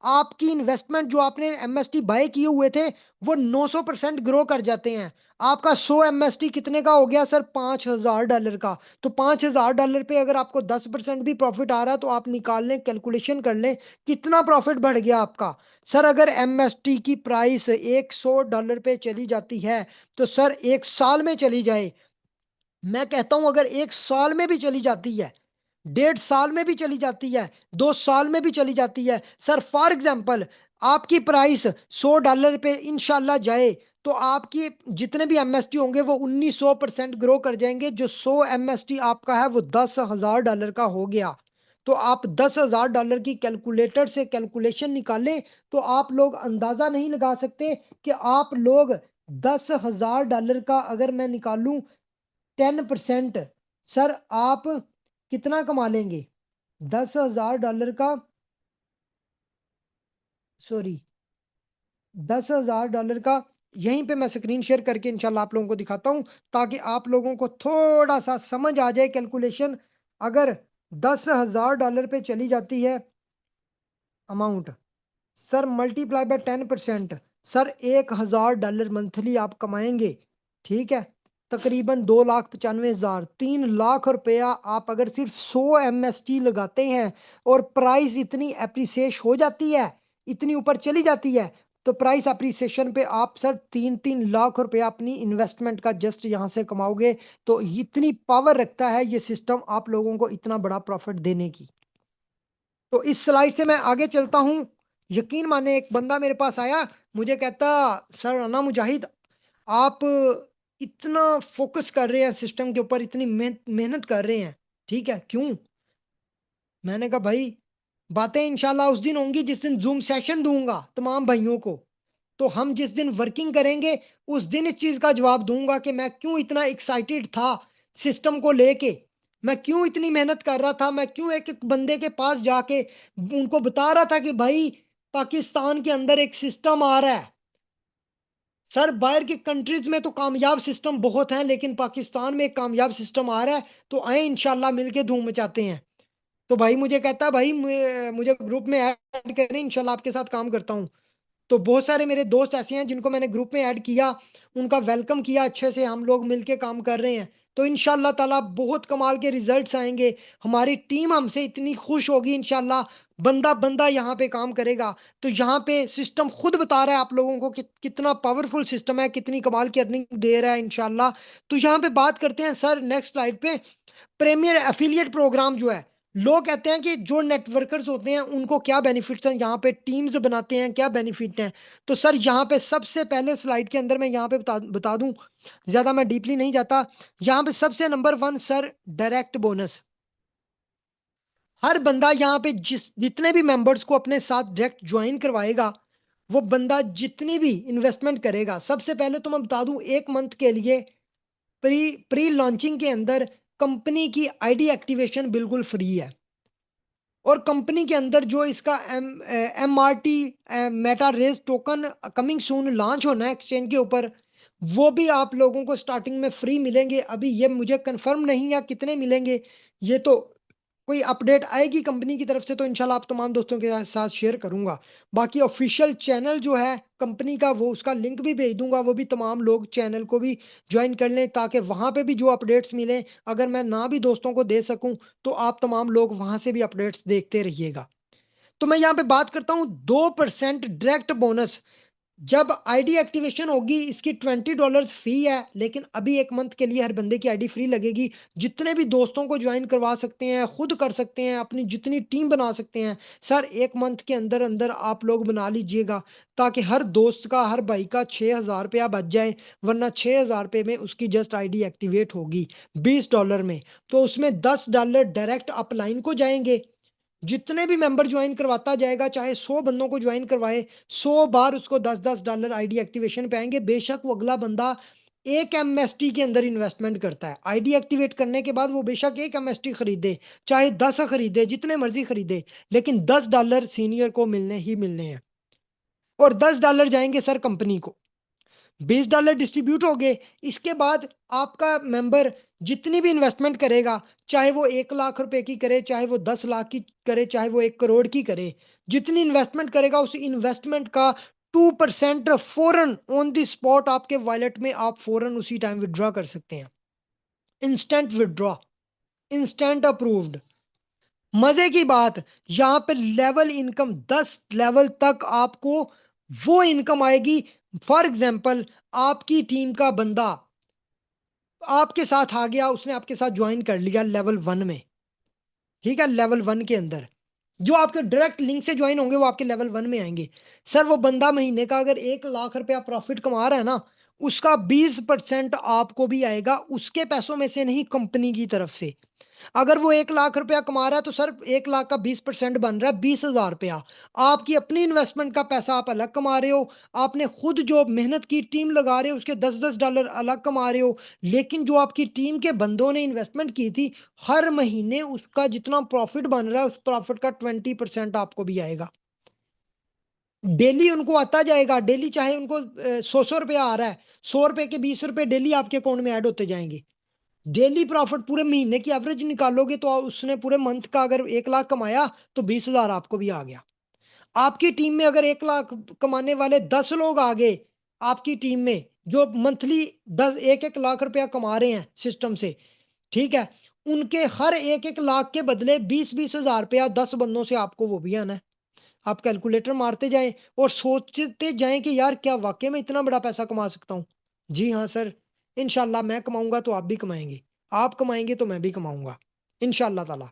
आपकी इन्वेस्टमेंट जो आपने MST बाय किए हुए थे, वो 900% ग्रो कर जाते हैं। आपका 100 MST कितने का हो गया सर? $5,000 का। तो $5,000 पे अगर आपको 10% भी प्रॉफिट आ रहा है, तो आप निकाल लें, कैलकुलेशन कर लें कितना प्रॉफिट बढ़ गया आपका। सर अगर MST की प्राइस $100 पे चली जाती है, तो सर 1 साल में चली जाए, मैं कहता हूं अगर 1 साल में भी चली जाती है, 1.5 साल में भी चली जाती है, 2 साल में भी चली जाती है, सर फॉर एग्जाम्पल आपकी प्राइस $100 पे इंशाल्लाह जाए, तो आपकी जितने भी MST होंगे वो 1900% ग्रो कर जाएंगे। जो 100 MST आपका है वो $10,000 का हो गया। तो आप $10,000 की कैलकुलेटर से कैलकुलेशन निकालें, तो आप लोग अंदाजा नहीं लगा सकते कि आप लोग $10,000 का अगर मैं निकालूं 10%, सर आप कितना कमा लेंगे? $10,000 का, सॉरी $10,000 का, यहीं पे मैं स्क्रीन शेयर करके इंशाल्लाह आप लोगों को दिखाता हूं, ताकि आप लोगों को थोड़ा सा समझ आ जाए कैलकुलेशन। अगर $10,000 पे चली जाती है amount, sir multiply by 10%, sir $1,000 monthly आप कमाएंगे। ठीक है, तकरीबन 2,95,000, 3 लाख रुपया आप अगर सिर्फ 100 MST लगाते हैं, और प्राइस इतनी अप्रिसिएट हो जाती है, इतनी ऊपर चली जाती है, तो प्राइस अप्रिसिएशन पे आप सर 3-3 लाख रुपया अपनी इन्वेस्टमेंट का जस्ट यहाँ से कमाओगे। तो इतनी पावर रखता है ये सिस्टम आप लोगों को इतना बड़ा प्रॉफिट देने की। तो इस स्लाइड से मैं आगे चलता हूं। यकीन माने एक बंदा मेरे पास आया, मुझे कहता सर अना मुजाहिद, आप इतना फोकस कर रहे हैं सिस्टम के ऊपर, इतनी मेहनत कर रहे हैं, ठीक है क्यों? मैंने कहा भाई बातें इंशाल्लाह उस दिन होंगी जिस दिन जूम सेशन दूंगा तमाम भाइयों को। तो हम जिस दिन वर्किंग करेंगे, उस दिन इस चीज का जवाब दूंगा कि मैं क्यों इतना एक्साइटेड था सिस्टम को लेके, मैं क्यों इतनी मेहनत कर रहा था, मैं क्यों एक एक बंदे के पास जाके उनको बता रहा था कि भाई पाकिस्तान के अंदर एक सिस्टम आ रहा है सर। बाहर की कंट्रीज में तो कामयाब सिस्टम बहुत हैं, लेकिन पाकिस्तान में एक कामयाब सिस्टम आ रहा है, तो आए इंशाल्लाह मिलके धूम मचाते हैं। तो भाई मुझे कहता है भाई मुझे ग्रुप में ऐड करें, इंशाल्लाह आपके साथ काम करता हूँ। तो बहुत सारे मेरे दोस्त ऐसे हैं जिनको मैंने ग्रुप में ऐड किया, उनका वेलकम किया अच्छे से, हम लोग मिलके काम कर रहे हैं। तो इंशाल्लाह ताला बहुत कमाल के रिजल्ट्स आएंगे। हमारी टीम हमसे इतनी खुश होगी इंशाल्लाह। बंदा बंदा यहाँ पे काम करेगा। तो यहाँ पे सिस्टम खुद बता रहा है आप लोगों को कि कितना पावरफुल सिस्टम है, कितनी कमाल की अर्निंग दे रहा है इंशाल्लाह। तो यहाँ पे बात करते हैं सर नेक्स्ट स्लाइड पे। प्रीमियर एफिलिएट प्रोग्राम जो है, लोग कहते हैं कि जो नेटवर्कर्स होते हैं उनको क्या बेनिफिट्स हैं, यहाँ पे टीम्स बनाते हैं क्या बेनिफिट हैं। तो सर यहाँ पे सबसे पहले स्लाइड के अंदर मैं यहाँ पे बता दूं, ज्यादा मैं डीपली नहीं जाता। यहाँ पे सबसे नंबर 1 सर डायरेक्ट बोनस। हर बंदा यहाँ पे जितने भी मेंबर्स को अपने साथ डायरेक्ट ज्वाइन करवाएगा, वो बंदा जितनी भी इन्वेस्टमेंट करेगा, सबसे पहले तो मैं बता दूं 1 मंथ के लिए प्री प्री लॉन्चिंग के अंदर कंपनी की आईडी एक्टिवेशन बिल्कुल फ्री है। और कंपनी के अंदर जो इसका MRT meta race token coming soon launch होना है एक्सचेंज के ऊपर, वो भी आप लोगों को स्टार्टिंग में फ्री मिलेंगे। अभी ये मुझे कंफर्म नहीं है कितने मिलेंगे, ये तो कोई अपडेट आएगी कंपनी की तरफ से तो इंशाल्लाह आप तमाम दोस्तों के साथ शेयर करूंगा। बाकी ऑफिशियल चैनल जो है कंपनी का, वो उसका लिंक भी भेज दूंगा, वो भी तमाम लोग चैनल को भी ज्वाइन कर लें, ताकि वहां पे भी जो अपडेट्स मिलें, अगर मैं ना भी दोस्तों को दे सकूं तो आप तमाम लोग वहां से भी अपडेट्स देखते रहिएगा। तो मैं यहाँ पे बात करता हूँ 2% डायरेक्ट बोनस। जब आईडी एक्टिवेशन होगी, इसकी $20 फी है, लेकिन अभी 1 मंथ के लिए हर बंदे की आईडी फ्री लगेगी। जितने भी दोस्तों को ज्वाइन करवा सकते हैं, खुद कर सकते हैं, अपनी जितनी टीम बना सकते हैं सर, 1 मंथ के अंदर अंदर आप लोग बना लीजिएगा, ताकि हर दोस्त का, हर भाई का 6,000 रुपया बच जाए। वरना 6,000 रुपये में उसकी जस्ट आईडी एक्टिवेट होगी $20 में, तो उसमें $10 डायरेक्ट अपलाइन को जाएंगे। जितने भी मेंबर ज्वाइन करवाता जाएगा, चाहे 100 बंदों को ज्वाइन करवाए, 100 बार उसको $10 आईडी एक्टिवेशन पे आएंगे। बेशक वो अगला बंदा 1 MST के अंदर इन्वेस्टमेंट करता है, आईडी एक्टिवेट करने के बाद वो बेशक 1 MST खरीदे, चाहे 10 खरीदे, जितने मर्जी खरीदे, लेकिन $10 सीनियर को मिलने ही मिलने हैं। और $10 जाएंगे सर कंपनी को, $20 डिस्ट्रीब्यूट हो गए। इसके बाद आपका मेंबर जितनी भी इन्वेस्टमेंट करेगा, चाहे वो 1 लाख रुपए की करे, चाहे वो 10 लाख की करे, चाहे वो 1 करोड़ की करे, जितनी इन्वेस्टमेंट करेगा उस इन्वेस्टमेंट का 2% फौरन ऑन द स्पॉट आपके वॉलेट में आप फौरन उसी टाइम विड्रॉ कर सकते हैं। Instant withdraw, instant approved. मजे की बात, यहाँ पे लेवल इनकम 10 लेवल तक आपको वो इनकम आएगी। फॉर एग्जाम्पल, आपकी टीम का बंदा आपके साथ आ गया, उसने आपके साथ ज्वाइन कर लिया लेवल 1 में, ठीक है, लेवल 1 के अंदर जो आपके डायरेक्ट लिंक से ज्वाइन होंगे वो आपके लेवल 1 में आएंगे। सर वो बंदा महीने का अगर 1 लाख रुपया प्रॉफिट कमा रहा है ना, उसका 20% आपको भी आएगा, उसके पैसों में से नहीं, कंपनी की तरफ से। अगर वो 1 लाख रुपया कमा रहा है तो सर 1 लाख का 20% बन रहा है 20,000 रुपया। आपकी अपनी इन्वेस्टमेंट का पैसा आप अलग कमा रहे हो, आपने खुद जो मेहनत की, टीम लगा रहे हो, उसके $10 अलग कमा रहे हो। लेकिन जो आपकी टीम के बंदों ने इन्वेस्टमेंट की थी, हर महीने उसका जितना प्रॉफिट बन रहा है, उस प्रॉफिट का 20% आपको भी आएगा। डेली उनको आता जाएगा, डेली चाहे उनको 100 रुपया आ रहा है, 100 रुपए के 20 रुपए डेली आपके अकाउंट में ऐड होते जाएंगे। डेली प्रॉफिट पूरे महीने की एवरेज निकालोगे तो उसने पूरे मंथ का अगर 1 लाख कमाया तो 20,000 आपको भी आ गया। आपकी टीम में अगर 1 लाख कमाने वाले 10 लोग आ गए, आपकी टीम में जो मंथली 1-1 लाख रुपया कमा रहे हैं सिस्टम से, ठीक है, उनके हर 1-1 लाख के बदले 20-20 हजार रुपया 10 बंदों से आपको वो भी आना है। आप कैलकुलेटर मारते जाएं और सोचते जाएं कि यार क्या वाकई में इतना बड़ा पैसा कमा सकता हूँ। जी हाँ सर, इंशाल्लाह मैं कमाऊंगा तो आप भी कमाएंगे, आप कमाएंगे तो मैं भी कमाऊंगा इंशाल्लाह ताला।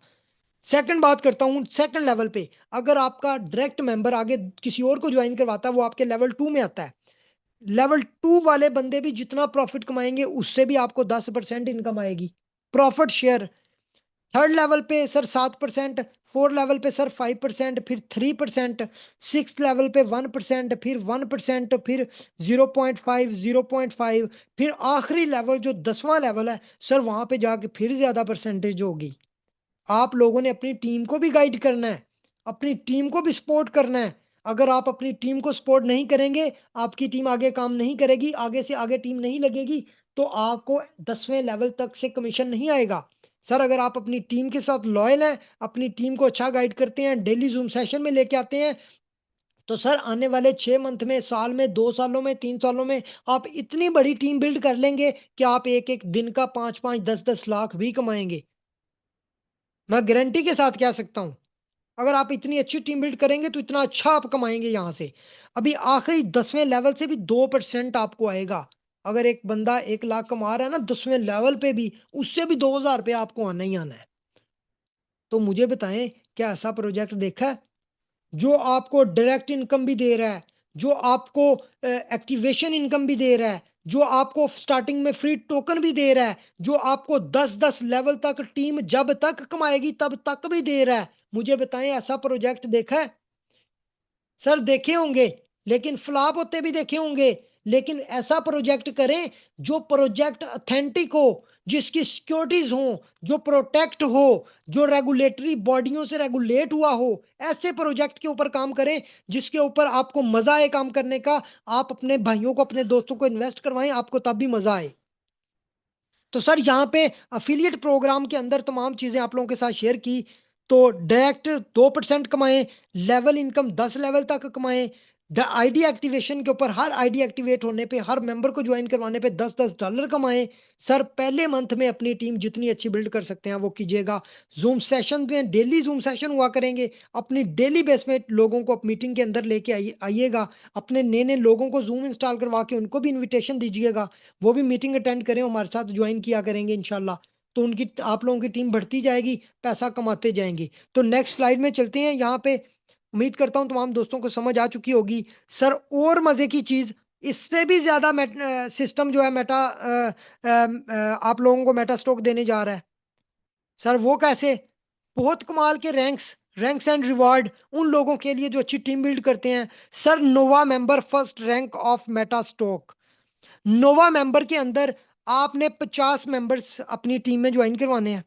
सेकंड बात करता हूँ, सेकंड लेवल पे अगर आपका डायरेक्ट मेंबर आगे किसी और को ज्वाइन करवाता है, वो आपके लेवल 2 में आता है। लेवल 2 वाले बंदे भी जितना प्रॉफिट कमाएंगे उससे भी आपको 10% इनकम आएगी, प्रॉफिट शेयर। थर्ड लेवल पे सर 7%, फोर्थ लेवल पे सर 5%, फिर 3%, सिक्स लेवल पे 1%, फिर 1%, फिर 0.5, 0.5, फिर आखिरी लेवल जो 10वां लेवल है सर, वहां पे जाके फिर ज्यादा परसेंटेज होगी। आप लोगों ने अपनी टीम को भी गाइड करना है, अपनी टीम को भी सपोर्ट करना है, अगर आप अपनी टीम को सपोर्ट नहीं करेंगे, आपकी टीम आगे काम नहीं करेगी, आगे से आगे टीम नहीं लगेगी, तो आपको 10वें लेवल तक से कमीशन नहीं आएगा। सर अगर आप अपनी टीम के साथ लॉयल हैं, अपनी टीम को अच्छा गाइड करते हैं, डेली ज़ूम सेशन में लेके आते हैं, तो सर आने वाले 6 मंथ में, साल में, 2 सालों में, 3 सालों में आप इतनी बड़ी टीम बिल्ड कर लेंगे कि आप एक-एक दिन का 5-5, 10-10 लाख भी कमाएँगे। मैं गारंटी के साथ कह सकता हूँ। अगर आप इतनी अच्छी टीम बिल्ड करेंगे तो इतना अच्छा आप कमाएँगे यहाँ से। अभी आखिरी 10वें लेवल से भी 2% आपको आएगा। अगर एक बंदा 1 लाख कमा रहा है ना 10वें लेवल पे भी, उससे भी 2000 रुपए आपको आना ही आना है। तो मुझे बताएँ, क्या ऐसा प्रोजेक्ट देखा है? जो आपको डायरेक्ट इनकम भी दे रहा है, जो आपको एक्टिवेशन इनकम भी दे रहा है, जो आपको स्टार्टिंग में फ्री टोकन भी दे रहा है, जो आपको 10-10 लेवल तक टीम जब तक कमाएगी तब तक भी दे रहा है। मुझे बताएँ, ऐसा प्रोजेक्ट देखा है? सर देखे होंगे, लेकिन फ्लॉप होते भी देखे होंगे, लेकिन ऐसा प्रोजेक्ट करें जो प्रोजेक्ट ऑथेंटिक हो, जिसकी सिक्योरिटीज़ हों, जो प्रोटेक्ट हो, जो रेगुलेटरी बॉडियों से रेगुलेट हुआ हो। ऐसे प्रोजेक्ट के ऊपर काम करें, जिसके ऊपर आपको मज़ा आए काम करने का। आप अपने भाइयों को, अपने दोस्तों को इन्वेस्ट करवाएँ, आपको तब भी मज़ा आए। तो सर यहाँ पे अफ़िलिएट प्रोग्राम के अंदर तमाम चीज़ें आप लोगों के साथ शेयर की। तो डायरेक्ट 2% कमाएँ, लेवल इनकम 10 लेवल तक कमाएँ। द आईडी एक्टिवेशन के ऊपर हर आईडी एक्टिवेट होने पे, हर मेंबर को जॉइन करवाने पे $10-10 कमाएँ। सर पहले मंथ में अपनी टीम जितनी अच्छी बिल्ड कर सकते हैं वो कीजिएगा। ज़ूम सेशन में डेली ज़ूम सेशन हुआ करेंगे। अपनी डेली बेस में लोगों को मीटिंग के अंदर लेके आइएगा। अपने नए-नए लोगों को ज़ूम इंस्टॉल करवा के उनको भी इन्विटेशन दीजिएगा। वो भी मीटिंग अटेंड करें, हमारे साथ ज्वाइन किया करेंगे इंशाल्लाह। तो उनकी आप लोगों की टीम बढ़ती जाएगी, पैसा कमाते जाएँगे। तो नेक्स्ट स्लाइड में चलते हैं। यहाँ पे उम्मीद करता हूँ तमाम दोस्तों को समझ आ चुकी होगी। सर और मज़े की चीज़, इससे भी ज़्यादा सिस्टम जो है आप लोगों को मेटास्टॉक देने जा रहा है। सर वो कैसे? बहुत कमाल के रैंक्स एंड रिवार्ड उन लोगों के लिए जो अच्छी टीम बिल्ड करते हैं। Sir Nova member first rank of Metastock. Nova member के अंदर आपने 50 मेंबर्स अपनी टीम में ज्वाइन करवाने हैं।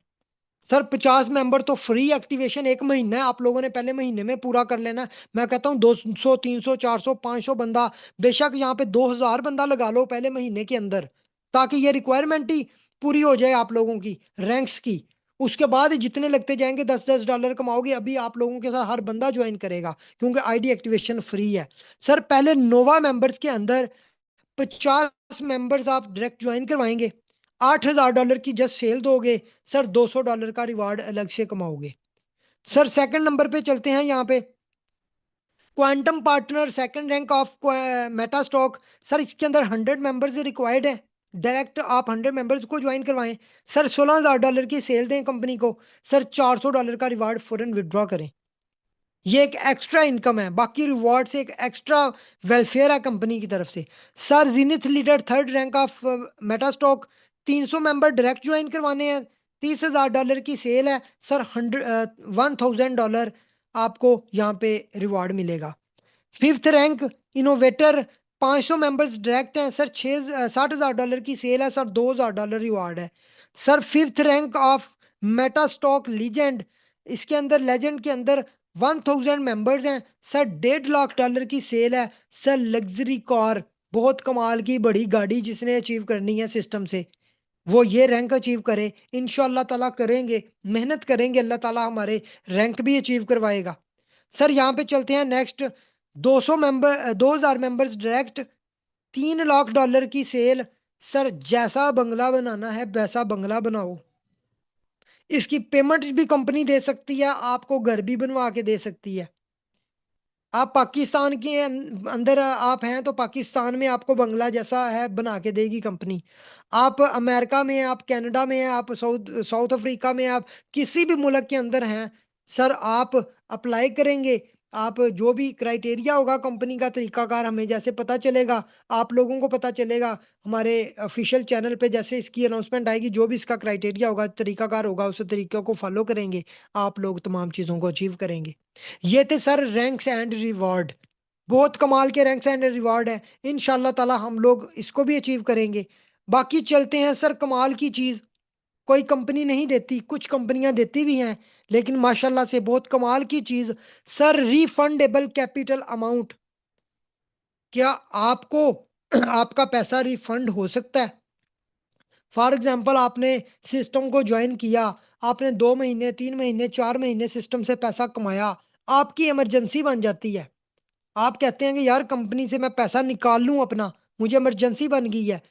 सर 50 मेंबर तो फ्री एक्टिवेशन 1 महीना है, आप लोगों ने पहले महीने में पूरा कर लेना है। मैं कहता हूँ 200, 300, 400, 500 बंदा, बेशक यहाँ पे 2000 बंदा लगा लो पहले महीने के अंदर, ताकि ये रिक्वायरमेंट ही पूरी हो जाए आप लोगों की, रैंक्स की। उसके बाद जितने लगते जाएँगे $10-10 कमाओगे, अभी आप लोगों के साथ हर बंदा ज्वाइन करेगा, क्योंकि आईडी एक्टिवेशन फ्री है। सर पहले नोवा मेंबर्स के अंदर 50 मेंबर्स आप डायरेक्ट ज्वाइन करवाएँगे, $8000 की जस्ट सेल दोगे, सर $200 का रिवार्ड अलग से कमाओगे। सर सेकंड नंबर पे चलते हैं यहाँ पे, quantum partner second rank of Metastock. Sir इसके अंदर 100 मेंबर्स रिक्वायर्ड है। डायरेक्ट आप 100 मेंबर्स को ज्वाइन करवाएँ। सर $16000 की सेल दें कंपनी को, सर $400 का रिवार्ड फौरन विथड्रॉ करें। ये एक एक्स्ट्रा इनकम है, बाकी रिवॉर्ड से एक एक्स्ट्रा वेलफेयर है कंपनी की तरफ से। Sir Zenith leader third rank of Metastock, 300 member direct join करवाने हैं, $30,000 की सेल है। सर $1000 आपको यहाँ पे रिवॉर्ड मिलेगा। Fifth rank innovator, 500 members direct हैं सर, $60,000 की सेल है सर, $2000 रिवॉर्ड है। Sir fifth rank of Metastock legend, इसके अंदर लेजेंड के अंदर 1000 मेंबर्स हैं सर, $1.5 लाख की सेल है सर। लग्जरी कार, बहुत कमाल की बड़ी गाड़ी जिसने अचीव करनी है सिस्टम से, वो ये रैंक अचीव करे। इंशाल्लाह ताला करेंगे, मेहनत करेंगे, अल्लाह ताला हमारे रैंक भी अचीव करवाएगा। सर यहाँ पे चलते हैं नेक्स्ट, 2000 मेंबर्स डायरेक्ट, $3 लाख की सेल। सर जैसा बंगला बनाना है वैसा बंगला बनाओ। इसकी पेमेंट भी कंपनी दे सकती है, आपको घर भी बनवा के दे सकती है। आप पाकिस्तान के अंदर आप हैं तो पाकिस्तान में आपको बंगला जैसा है बना के देगी कंपनी। आप अमेरिका में हैं, आप कनाडा में हैं, आप साउथ अफ्रीका में हैं, आप किसी भी मुल्क के अंदर हैं, सर आप अप्लाई करेंगे, आप जो भी क्राइटेरिया होगा कंपनी का तरीकाकार हमें जैसे पता चलेगा, आप लोगों को पता चलेगा, हमारे ऑफिशियल चैनल पे जैसे इसकी अनाउंसमेंट आएगी, जो भी इसका क्राइटेरिया होगा, तरीकाकार होगा, उस तरीके को फॉलो करेंगे, आप लोग तमाम चीज़ों को अचीव करेंगे। ये थे सर रैंक्स एंड रिवॉर्ड, बहुत कमाल के रैंक्स एंड रिवॉर्ड है। इंशाल्लाह ताला हम लोग इसको भी अचीव करेंगे। बाकी चलते हैं सर कमाल की चीज़, कोई कंपनी नहीं देती, कुछ कंपनियां देती भी हैं, लेकिन माशाल्लाह से बहुत कमाल की चीज सर, रिफंडेबल कैपिटल अमाउंट। क्या आपको आपका पैसा रिफंड हो सकता है? फॉर एग्जाम्पल आपने सिस्टम को ज्वाइन किया, आपने 2 महीने 3 महीने 4 महीने सिस्टम से पैसा कमाया, आपकी इमरजेंसी बन जाती है, आप कहते हैं कि यार कंपनी से मैं पैसा निकाल लूं अपना, मुझे इमरजेंसी बन गई है।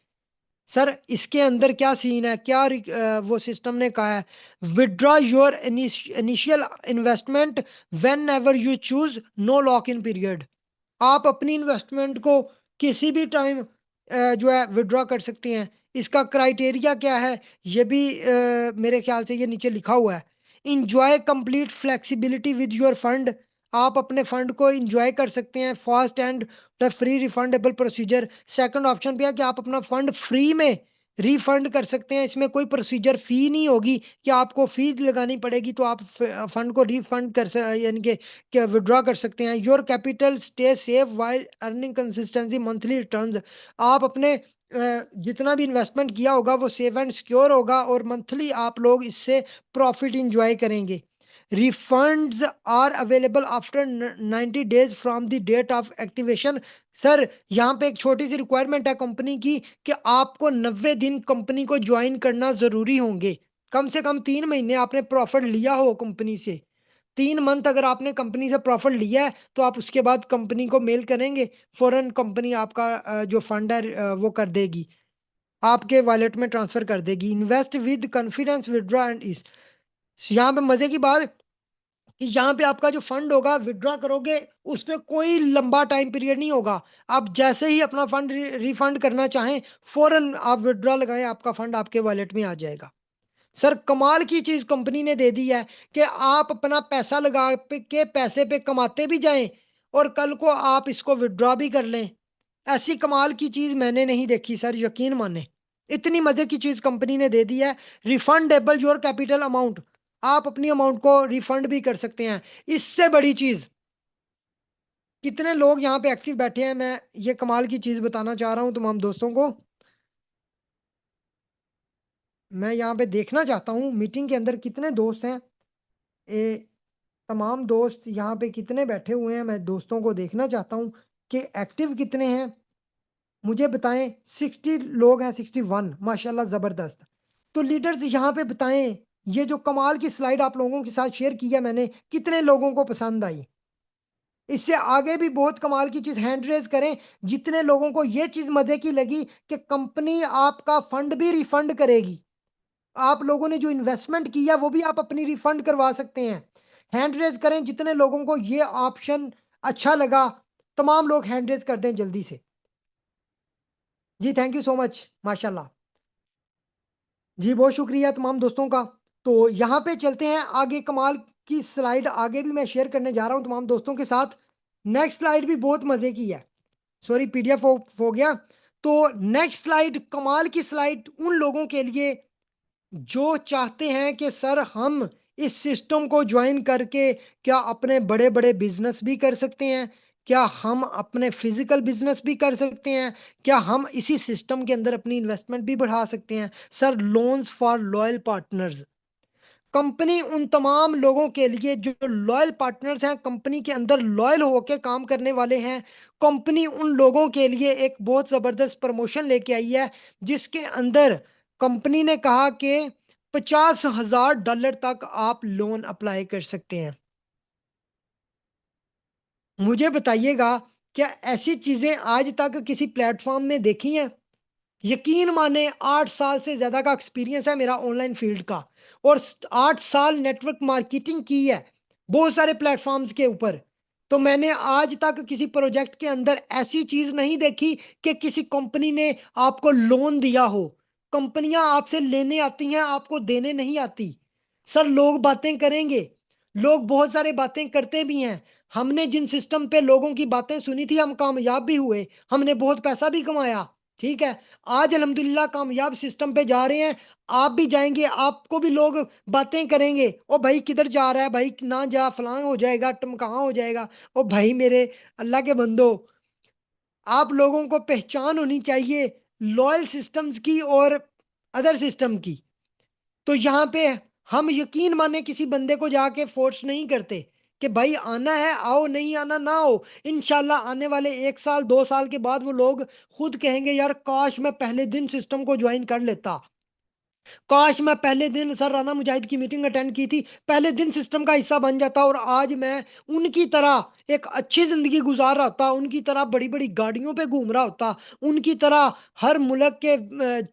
सर इसके अंदर क्या सीन है, क्या वो सिस्टम ने कहा है, withdraw your initial investment whenever you choose, no lock in period. आप अपनी इन्वेस्टमेंट को किसी भी टाइम जो है विड्रॉ कर सकते हैं। इसका क्राइटेरिया क्या है, ये भी मेरे ख्याल से ये नीचे लिखा हुआ है। Enjoy complete flexibility with your fund. आप अपने फंड को इंजॉय कर सकते हैं, fast and the free refundable procedure. Second option पे है कि आप अपना फंड फ्री में रिफंड कर सकते हैं, इसमें कोई प्रोसीजर फी नहीं होगी कि आपको फीस लगानी पड़ेगी, तो आप फंड को रिफंड यानी कि विड्रॉ कर सकते हैं। Your capital stay safe while earning consistency monthly returns. आप अपने जितना भी इन्वेस्टमेंट किया होगा वो सेफ एंड सिक्योर होगा और मंथली आप लोग इससे प्रॉफिट इंजॉय करेंगे। Refunds are available after 90 days from the date of activation. Sir यहाँ पे एक छोटी सी रिक्वायरमेंट है कंपनी की कि आपको 90 दिन कंपनी को ज्वाइन करना जरूरी होंगे। कम से कम 3 महीने आपने प्रॉफिट लिया हो कंपनी से। 3 मंथ अगर आपने कंपनी से प्रॉफिट लिया है तो आप उसके बाद कंपनी को मेल करेंगे, फौरन कंपनी आपका जो फंड है वो कर देगी, आपके वॉलेट में ट्रांसफर कर देगी। Invest with confidence, withdraw and इस। यहाँ पे मजे की बात कि यहाँ पे आपका जो फंड होगा विड्रॉ करोगे, उस पे कोई लंबा टाइम पीरियड नहीं होगा। आप जैसे ही अपना फंड रिफंड करना चाहें, फौरन आप विड्रॉ लगाएं, आपका फंड आपके वॉलेट में आ जाएगा। सर कमाल की चीज कंपनी ने दे दी है कि आप अपना पैसा के पैसे पे कमाते भी जाएं और कल को आप इसको विड्रॉ भी कर लें। ऐसी कमाल की चीज मैंने नहीं देखी सर, यकीन माने, इतनी मजे की चीज कंपनी ने दे दी है। रिफंडेबल योर कैपिटल अमाउंट, आप अपनी अमाउंट को रिफंड भी कर सकते हैं। इससे बड़ी चीज, कितने लोग यहाँ पे एक्टिव बैठे हैं, मैं ये कमाल की चीज बताना चाह रहा हूँ तमाम दोस्तों को। मैं यहाँ पे देखना चाहता हूँ मीटिंग के अंदर कितने दोस्त हैं, ए, तमाम दोस्त यहाँ पे कितने बैठे हुए हैं, मैं दोस्तों को देखना चाहता हूँ कि एक्टिव कितने हैं, मुझे बताएं। 60 लोग हैं, 61, माशाल्लाह जबरदस्त। तो लीडर्स यहाँ पे बताएं, ये जो कमाल की स्लाइड आप लोगों के साथ शेयर की है मैंने, कितने लोगों को पसंद आई। इससे आगे भी बहुत कमाल की चीज हैंड रेज करें, जितने लोगों को ये चीज मजे की लगी कि कंपनी आपका फंड भी रिफंड करेगी। आप लोगों ने जो इन्वेस्टमेंट किया वो भी आप अपनी रिफंड करवा सकते हैं। हैंड रेज करें जितने लोगों को ये ऑप्शन अच्छा लगा, तमाम लोग हैंड रेज कर दें जल्दी से। जी थैंक यू सो मच, माशाल्लाह। जी बहुत शुक्रिया तमाम दोस्तों का। तो यहाँ पे चलते हैं आगे, कमाल की स्लाइड आगे भी मैं शेयर करने जा रहा हूँ तमाम दोस्तों के साथ। नेक्स्ट स्लाइड भी बहुत मजे की है, सॉरी पीडीएफ हो गया। तो नेक्स्ट स्लाइड कमाल की स्लाइड उन लोगों के लिए जो चाहते हैं कि सर हम इस सिस्टम को ज्वाइन करके क्या अपने बड़े बड़े बिजनेस भी कर सकते हैं, क्या हम अपने फिजिकल बिजनेस भी कर सकते हैं, क्या हम इसी सिस्टम के अंदर अपनी इन्वेस्टमेंट भी बढ़ा सकते हैं। Sir loans for loyal partners, company उन तमाम लोगों के लिए जो लॉयल पार्टनर्स हैं, कंपनी के अंदर लॉयल होकर काम करने वाले हैं। कंपनी उन लोगों के लिए एक बहुत ज़बरदस्त प्रमोशन लेके आई है, जिसके अंदर कंपनी ने कहा कि $50,000 तक आप लोन अप्लाई कर सकते हैं। मुझे बताइएगा, क्या ऐसी चीज़ें आज तक किसी प्लेटफॉर्म में देखी हैं? यकीन माने 8 साल से ज़्यादा का एक्सपीरियंस है मेरा ऑनलाइन फील्ड का, और 8 साल नेटवर्क मार्केटिंग की है बहुत सारे प्लेटफॉर्म्स के ऊपर। तो मैंने आज तक किसी प्रोजेक्ट के अंदर ऐसी चीज़ नहीं देखी कि किसी कंपनी ने आपको लोन दिया हो। कंपनियां आपसे लेने आती हैं, आपको देने नहीं आती। सर लोग बातें करेंगे, लोग बहुत सारे बातें करते भी हैं। हमने जिन सिस्टम पे लोगों की बातें सुनी थी, हम कामयाब भी हुए, हमने बहुत पैसा भी कमाया। ठीक है, आज अल्हम्दुलिल्लाह कामयाब सिस्टम पे जा रहे हैं। आप भी जाएंगे, आपको भी लोग बातें करेंगे, ओ भाई किधर जा रहा है भाई, ना जा, फलां हो जाएगा, टमकहाँ हो जाएगा। ओ भाई मेरे अल्लाह के बंदो, आप लोगों को पहचान होनी चाहिए लॉयल सिस्टम्स की और अदर सिस्टम की। तो यहाँ पे हम यकीन माने किसी बंदे को जाके फोर्स नहीं करते कि भाई आना है आओ, नहीं आना ना हो। इंशाल्लाह आने वाले 1 साल 2 साल के बाद वो लोग खुद कहेंगे यार काश मैं पहले दिन सिस्टम को ज्वाइन कर लेता, काश मैं पहले दिन सर राना मुजाहिद की मीटिंग अटेंड की थी, पहले दिन सिस्टम का हिस्सा बन जाता और आज मैं उनकी तरह एक अच्छी जिंदगी गुजार रहा होता, उनकी तरह बड़ी बड़ी गाड़ियों पे घूम रहा होता, उनकी तरह हर मुल्क के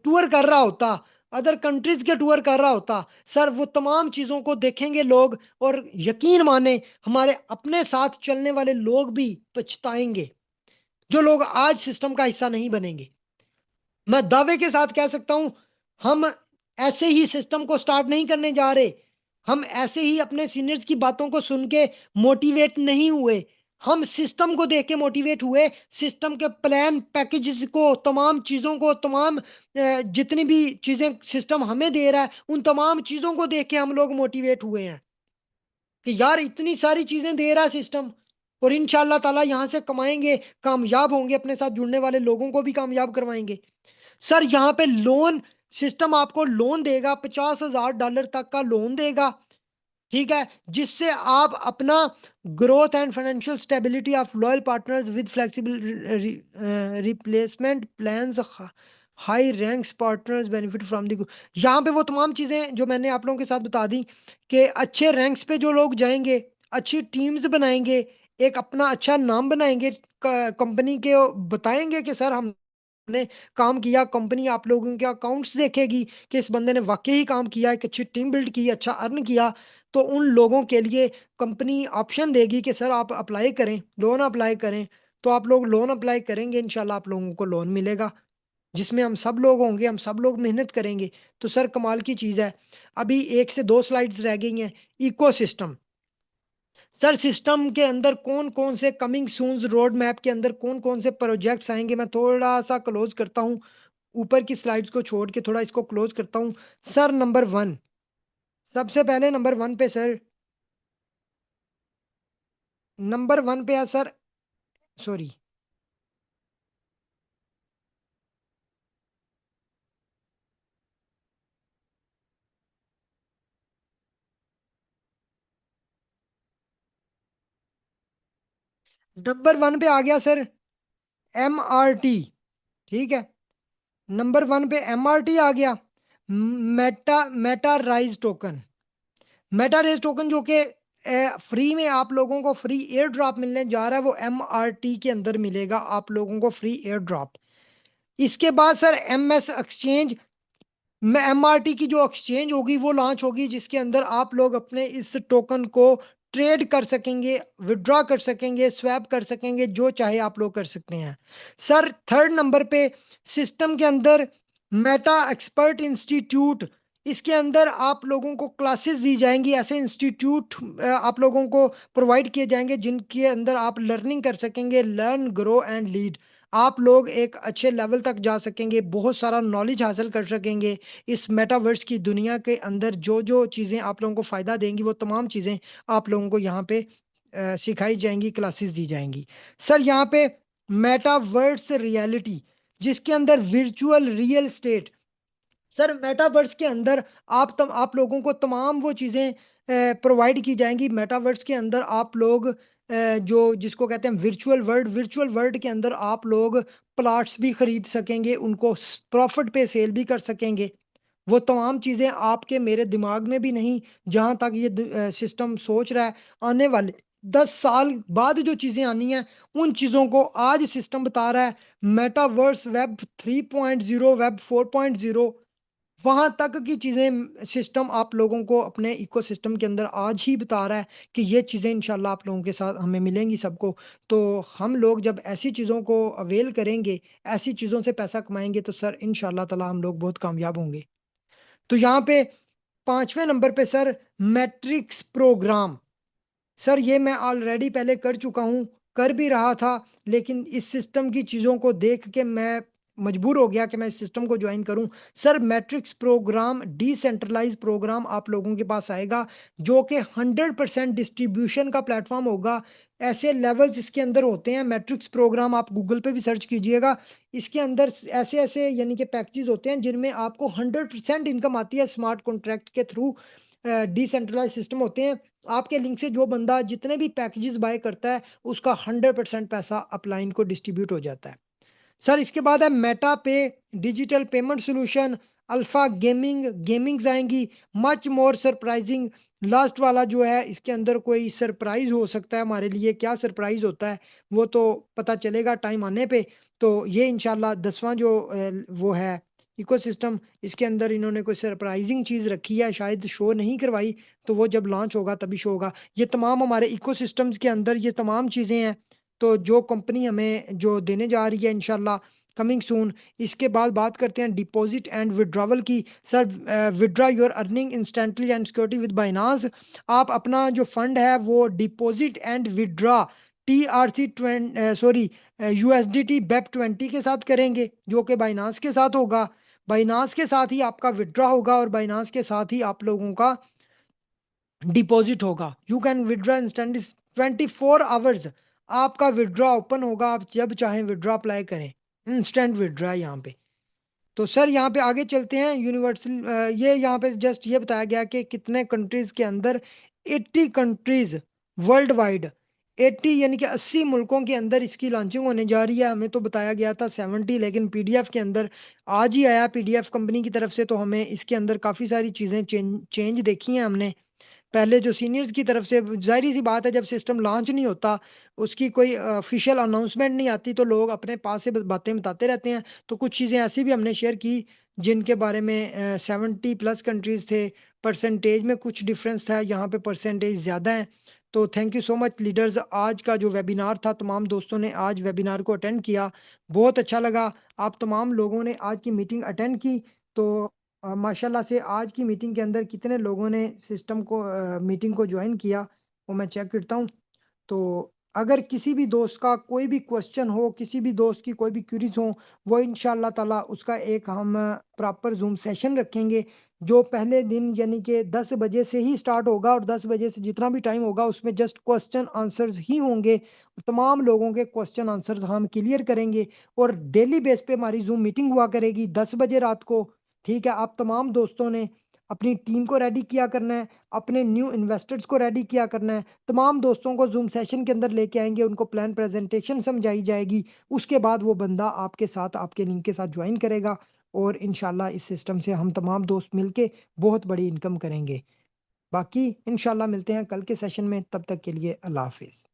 टूर कर रहा होता, अदर कंट्रीज के टूर कर रहा होता। सर वो तमाम चीज़ों को देखेंगे लोग और यकीन माने हमारे अपने साथ चलने वाले लोग भी पछताएंगे, जो लोग आज सिस्टम का हिस्सा नहीं बनेंगे। मैं दावे के साथ कह सकता हूं हम ऐसे ही सिस्टम को स्टार्ट नहीं करने जा रहे, हम ऐसे ही अपने सीनियर्स की बातों को सुन के मोटिवेट नहीं हुए, हम सिस्टम को देख के मोटिवेट हुए, सिस्टम के प्लान पैकेजेस को, तमाम चीज़ों को, तमाम जितनी भी चीज़ें सिस्टम हमें दे रहा है उन तमाम चीज़ों को देख के हम लोग मोटिवेट हुए हैं कि यार इतनी सारी चीज़ें दे रहा है सिस्टम और इंशाल्लाह ताला यहाँ से कमाएंगे, कामयाब होंगे, अपने साथ जुड़ने वाले लोगों को भी कामयाब करवाएंगे। सर यहाँ पे लोन सिस्टम आपको लोन देगा, $50,000 तक का लोन देगा, ठीक है, जिससे आप अपना growth and financial stability of loyal partners with flexible replacement plans, high ranks partners benefit from the. यहाँ पे वो तमाम चीज़ें जो मैंने आप लोगों के साथ बता दी कि अच्छे रैंक्स पे जो लोग जाएंगे, अच्छी टीम्स बनाएंगे, एक अपना अच्छा नाम बनाएंगे, कंपनी के बताएंगे कि सर हम ने काम किया, कंपनी आप लोगों के अकाउंट्स देखेगी कि इस बंदे ने वाकई ही काम किया, एक अच्छी टीम बिल्ड की, अच्छा अर्न किया, तो उन लोगों के लिए कंपनी ऑप्शन देगी कि सर आप अप्लाई करें, लोन अप्लाई करें। तो आप लोग लोन अप्लाई करेंगे, इंशाल्लाह आप लोगों को लोन मिलेगा, जिसमें हम सब लोग होंगे, हम सब लोग मेहनत करेंगे। तो सर कमाल की चीज़ है। अभी 1 से 2 स्लाइड्स रह गई हैं। इकोसिस्टम, सर सिस्टम के अंदर कौन कौन से कमिंग सून्स रोड मैप के अंदर कौन कौन से प्रोजेक्ट्स आएंगे, मैं थोड़ा सा क्लोज करता हूँ, ऊपर की स्लाइड्स को छोड़ के थोड़ा इसको क्लोज करता हूँ। सर नंबर 1, सबसे पहले नंबर 1 पे सर, नंबर 1 पे है सर, सॉरी, नंबर 1 पे आ गया सर MRT, ठीक है, नंबर 1 पे MRT आ गया। Meta rise token, meta raise token जो कि फ्री में आप लोगों को फ्री एयर ड्रॉप मिलने जा रहा है, वो MRT के अंदर मिलेगा आप लोगों को फ्री एयर ड्रॉप। इसके बाद सर MS एक्सचेंज, MRT की जो एक्सचेंज होगी वो लॉन्च होगी, जिसके अंदर आप लोग अपने इस टोकन को ट्रेड कर सकेंगे, विड्रॉ कर सकेंगे, स्वैप कर सकेंगे, जो चाहे आप लोग कर सकते हैं। सर थर्ड नंबर पे सिस्टम के अंदर मेटा एक्सपर्ट इंस्टीट्यूट, इसके अंदर आप लोगों को क्लासेस दी जाएंगी, ऐसे इंस्टीट्यूट आप लोगों को प्रोवाइड किए जाएंगे जिनके अंदर आप लर्निंग कर सकेंगे, लर्न ग्रो एंड लीड, आप लोग एक अच्छे लेवल तक जा सकेंगे, बहुत सारा नॉलेज हासिल कर सकेंगे। इस मेटावर्स की दुनिया के अंदर जो जो चीज़ें आप लोगों को फ़ायदा देंगी वो तमाम चीज़ें आप लोगों को यहाँ पे सिखाई जाएंगी, क्लासेस दी जाएंगी। सर यहाँ पे मेटावर्स रियलिटी, जिसके अंदर virtual real estate, sir metaverse के अंदर आप लोगों को तमाम वो चीज़ें प्रोवाइड की जाएंगी। मेटावर्स के अंदर आप लोग जो जिसको कहते हैं वर्चुअल वर्ल्ड के अंदर आप लोग प्लॉट्स भी खरीद सकेंगे, उनको प्रॉफिट पे सेल भी कर सकेंगे। वो तमाम चीज़ें आपके मेरे दिमाग में भी नहीं, जहाँ तक ये सिस्टम सोच रहा है। आने वाले 10 साल बाद जो चीज़ें आनी हैं उन चीज़ों को आज सिस्टम बता रहा है। मेटावर्स, वेब 3.0, वेब 4.0, वहां तक की चीजें सिस्टम आप लोगों को अपने इकोसिस्टम के अंदर आज ही बता रहा है कि ये चीजें इंशाल्लाह आप लोगों के साथ हमें मिलेंगी सबको। तो हम लोग जब ऐसी चीजों को अवेल करेंगे, ऐसी चीजों से पैसा कमाएंगे, तो सर इंशाल्लाह ताला हम लोग बहुत कामयाब होंगे। तो यहाँ पे 5वें नंबर पे सर मैट्रिक्स प्रोग्राम, सर ये मैं ऑलरेडी पहले कर चुका हूँ, कर भी रहा था, लेकिन इस सिस्टम की चीज़ों को देख के मैं मजबूर हो गया कि मैं इस सिस्टम को ज्वाइन करूं। Sir matrix program decentralise program आप लोगों के पास आएगा जो कि 100% डिस्ट्रीब्यूशन का प्लेटफॉर्म होगा। ऐसे लेवल्स इसके अंदर होते हैं। मैट्रिक्स प्रोग्राम आप गूगल पे भी सर्च कीजिएगा। इसके अंदर ऐसे ऐसे यानी कि पैकेजेस होते हैं जिनमें आपको 100% इनकम आती है स्मार्ट कॉन्ट्रैक्ट के थ्रू। डिसेंट्रलाइज सिस्टम होते हैं। आपके लिंक से जो बंदा जितने भी पैकेजेस बाय करता है उसका 100% पैसा अपलाइन को डिस्ट्रीब्यूट हो जाता है। सर इसके बाद है मेटा पे, digital payment solution, alpha gaming, gamings आएंगी, मच मोर सरप्राइजिंग। लास्ट वाला जो है इसके अंदर कोई सरप्राइज हो सकता है हमारे लिए। क्या सरप्राइज होता है वो तो पता चलेगा टाइम आने पे। तो ये इंशाल्लाह 10वां जो वो है इकोसिस्टम, इसके अंदर इन्होंने कोई सरप्राइजिंग चीज़ रखी है, शायद शो नहीं करवाई। तो वो जब लॉन्च होगा तभी शो होगा। ये तमाम हमारे इकोसिस्टम्स के अंदर ये तमाम चीज़ें हैं। तो जो कंपनी हमें जो देने जा रही है इंशाल्लाह कमिंग सून। इसके बाद बात करते हैं डिपॉजिट एंड विड्रॉवल की। Sir withdraw your earning instantly and security with Binance. आप अपना जो फंड है वो deposit and withdraw TRC sorry USDT BEP20 के साथ करेंगे जो कि बाइनांस के साथ होगा। बाइनांस के साथ ही आपका विड्रॉ होगा और बाइनांस के साथ ही आप लोगों का डिपॉजिट होगा। You can withdraw instantly 24 hours आपका विड्रॉ ओपन होगा। आप जब चाहें विड्रॉ अप्लाई करें। इंस्टेंट विड्रॉ यहाँ पे। तो सर यहाँ पे आगे चलते हैं। यूनिवर्सल ये यहाँ पे जस्ट ये बताया गया कि कितने कंट्रीज के अंदर 80 कंट्रीज वर्ल्ड वाइड 80 यानी कि 80 मुल्कों के अंदर इसकी लॉन्चिंग होने जा रही है। हमें तो बताया गया था 70 लेकिन PDF के अंदर आज ही आया PDF कंपनी की तरफ से। तो हमें इसके अंदर काफ़ी सारी चीज़ें चेंज देखी हैं हमने। पहले जो सीनियर्स की तरफ से ज़ाहिर सी बात है जब सिस्टम लॉन्च नहीं होता उसकी कोई ऑफिशियल अनाउंसमेंट नहीं आती तो लोग अपने पास से बातें बताते रहते हैं। तो कुछ चीज़ें ऐसी भी हमने शेयर की जिनके बारे में 70+ कंट्रीज थे। परसेंटेज में कुछ डिफरेंस था, यहाँ पे परसेंटेज ज़्यादा है। तो thank you so much leaders. आज का जो वेबिनार था तमाम दोस्तों ने आज वेबिनार को अटेंड किया, बहुत अच्छा लगा। आप तमाम लोगों ने आज की मीटिंग अटेंड की। तो माशाल्लाह से आज की मीटिंग के अंदर कितने लोगों ने सिस्टम को मीटिंग को ज्वाइन किया वो मैं चेक करता हूँ। तो अगर किसी भी दोस्त का कोई भी क्वेश्चन हो, किसी भी दोस्त की कोई भी क्यूरीज हो, वो इंशाल्लाह ताला उसका एक हम प्रॉपर जूम सेशन रखेंगे जो पहले दिन यानी कि 10 बजे से ही स्टार्ट होगा और 10 बजे से जितना भी टाइम होगा उसमें जस्ट क्वेश्चन आंसर्स ही होंगे। तमाम लोगों के क्वेश्चन आंसर्स हम क्लियर करेंगे और डेली बेस पे हमारी जूम मीटिंग हुआ करेगी 10 बजे रात को। ठीक है, आप तमाम दोस्तों ने अपनी टीम को रेडी किया करना है, अपने न्यू इन्वेस्टर्स को रेडी किया करना है। तमाम दोस्तों को जूम सेशन के अंदर लेके आएंगे, उनको प्लान प्रेजेंटेशन समझाई जाएगी। उसके बाद वो बंदा आपके साथ आपके लिंक के साथ ज्वाइन करेगा और इंशाल्लाह इस सिस्टम से हम तमाम दोस्त मिलके बहुत बड़ी इनकम करेंगे। बाकी इंशाल्लाह मिलते हैं कल के सेशन में, तब तक के लिए अल्लाह हाफिज़।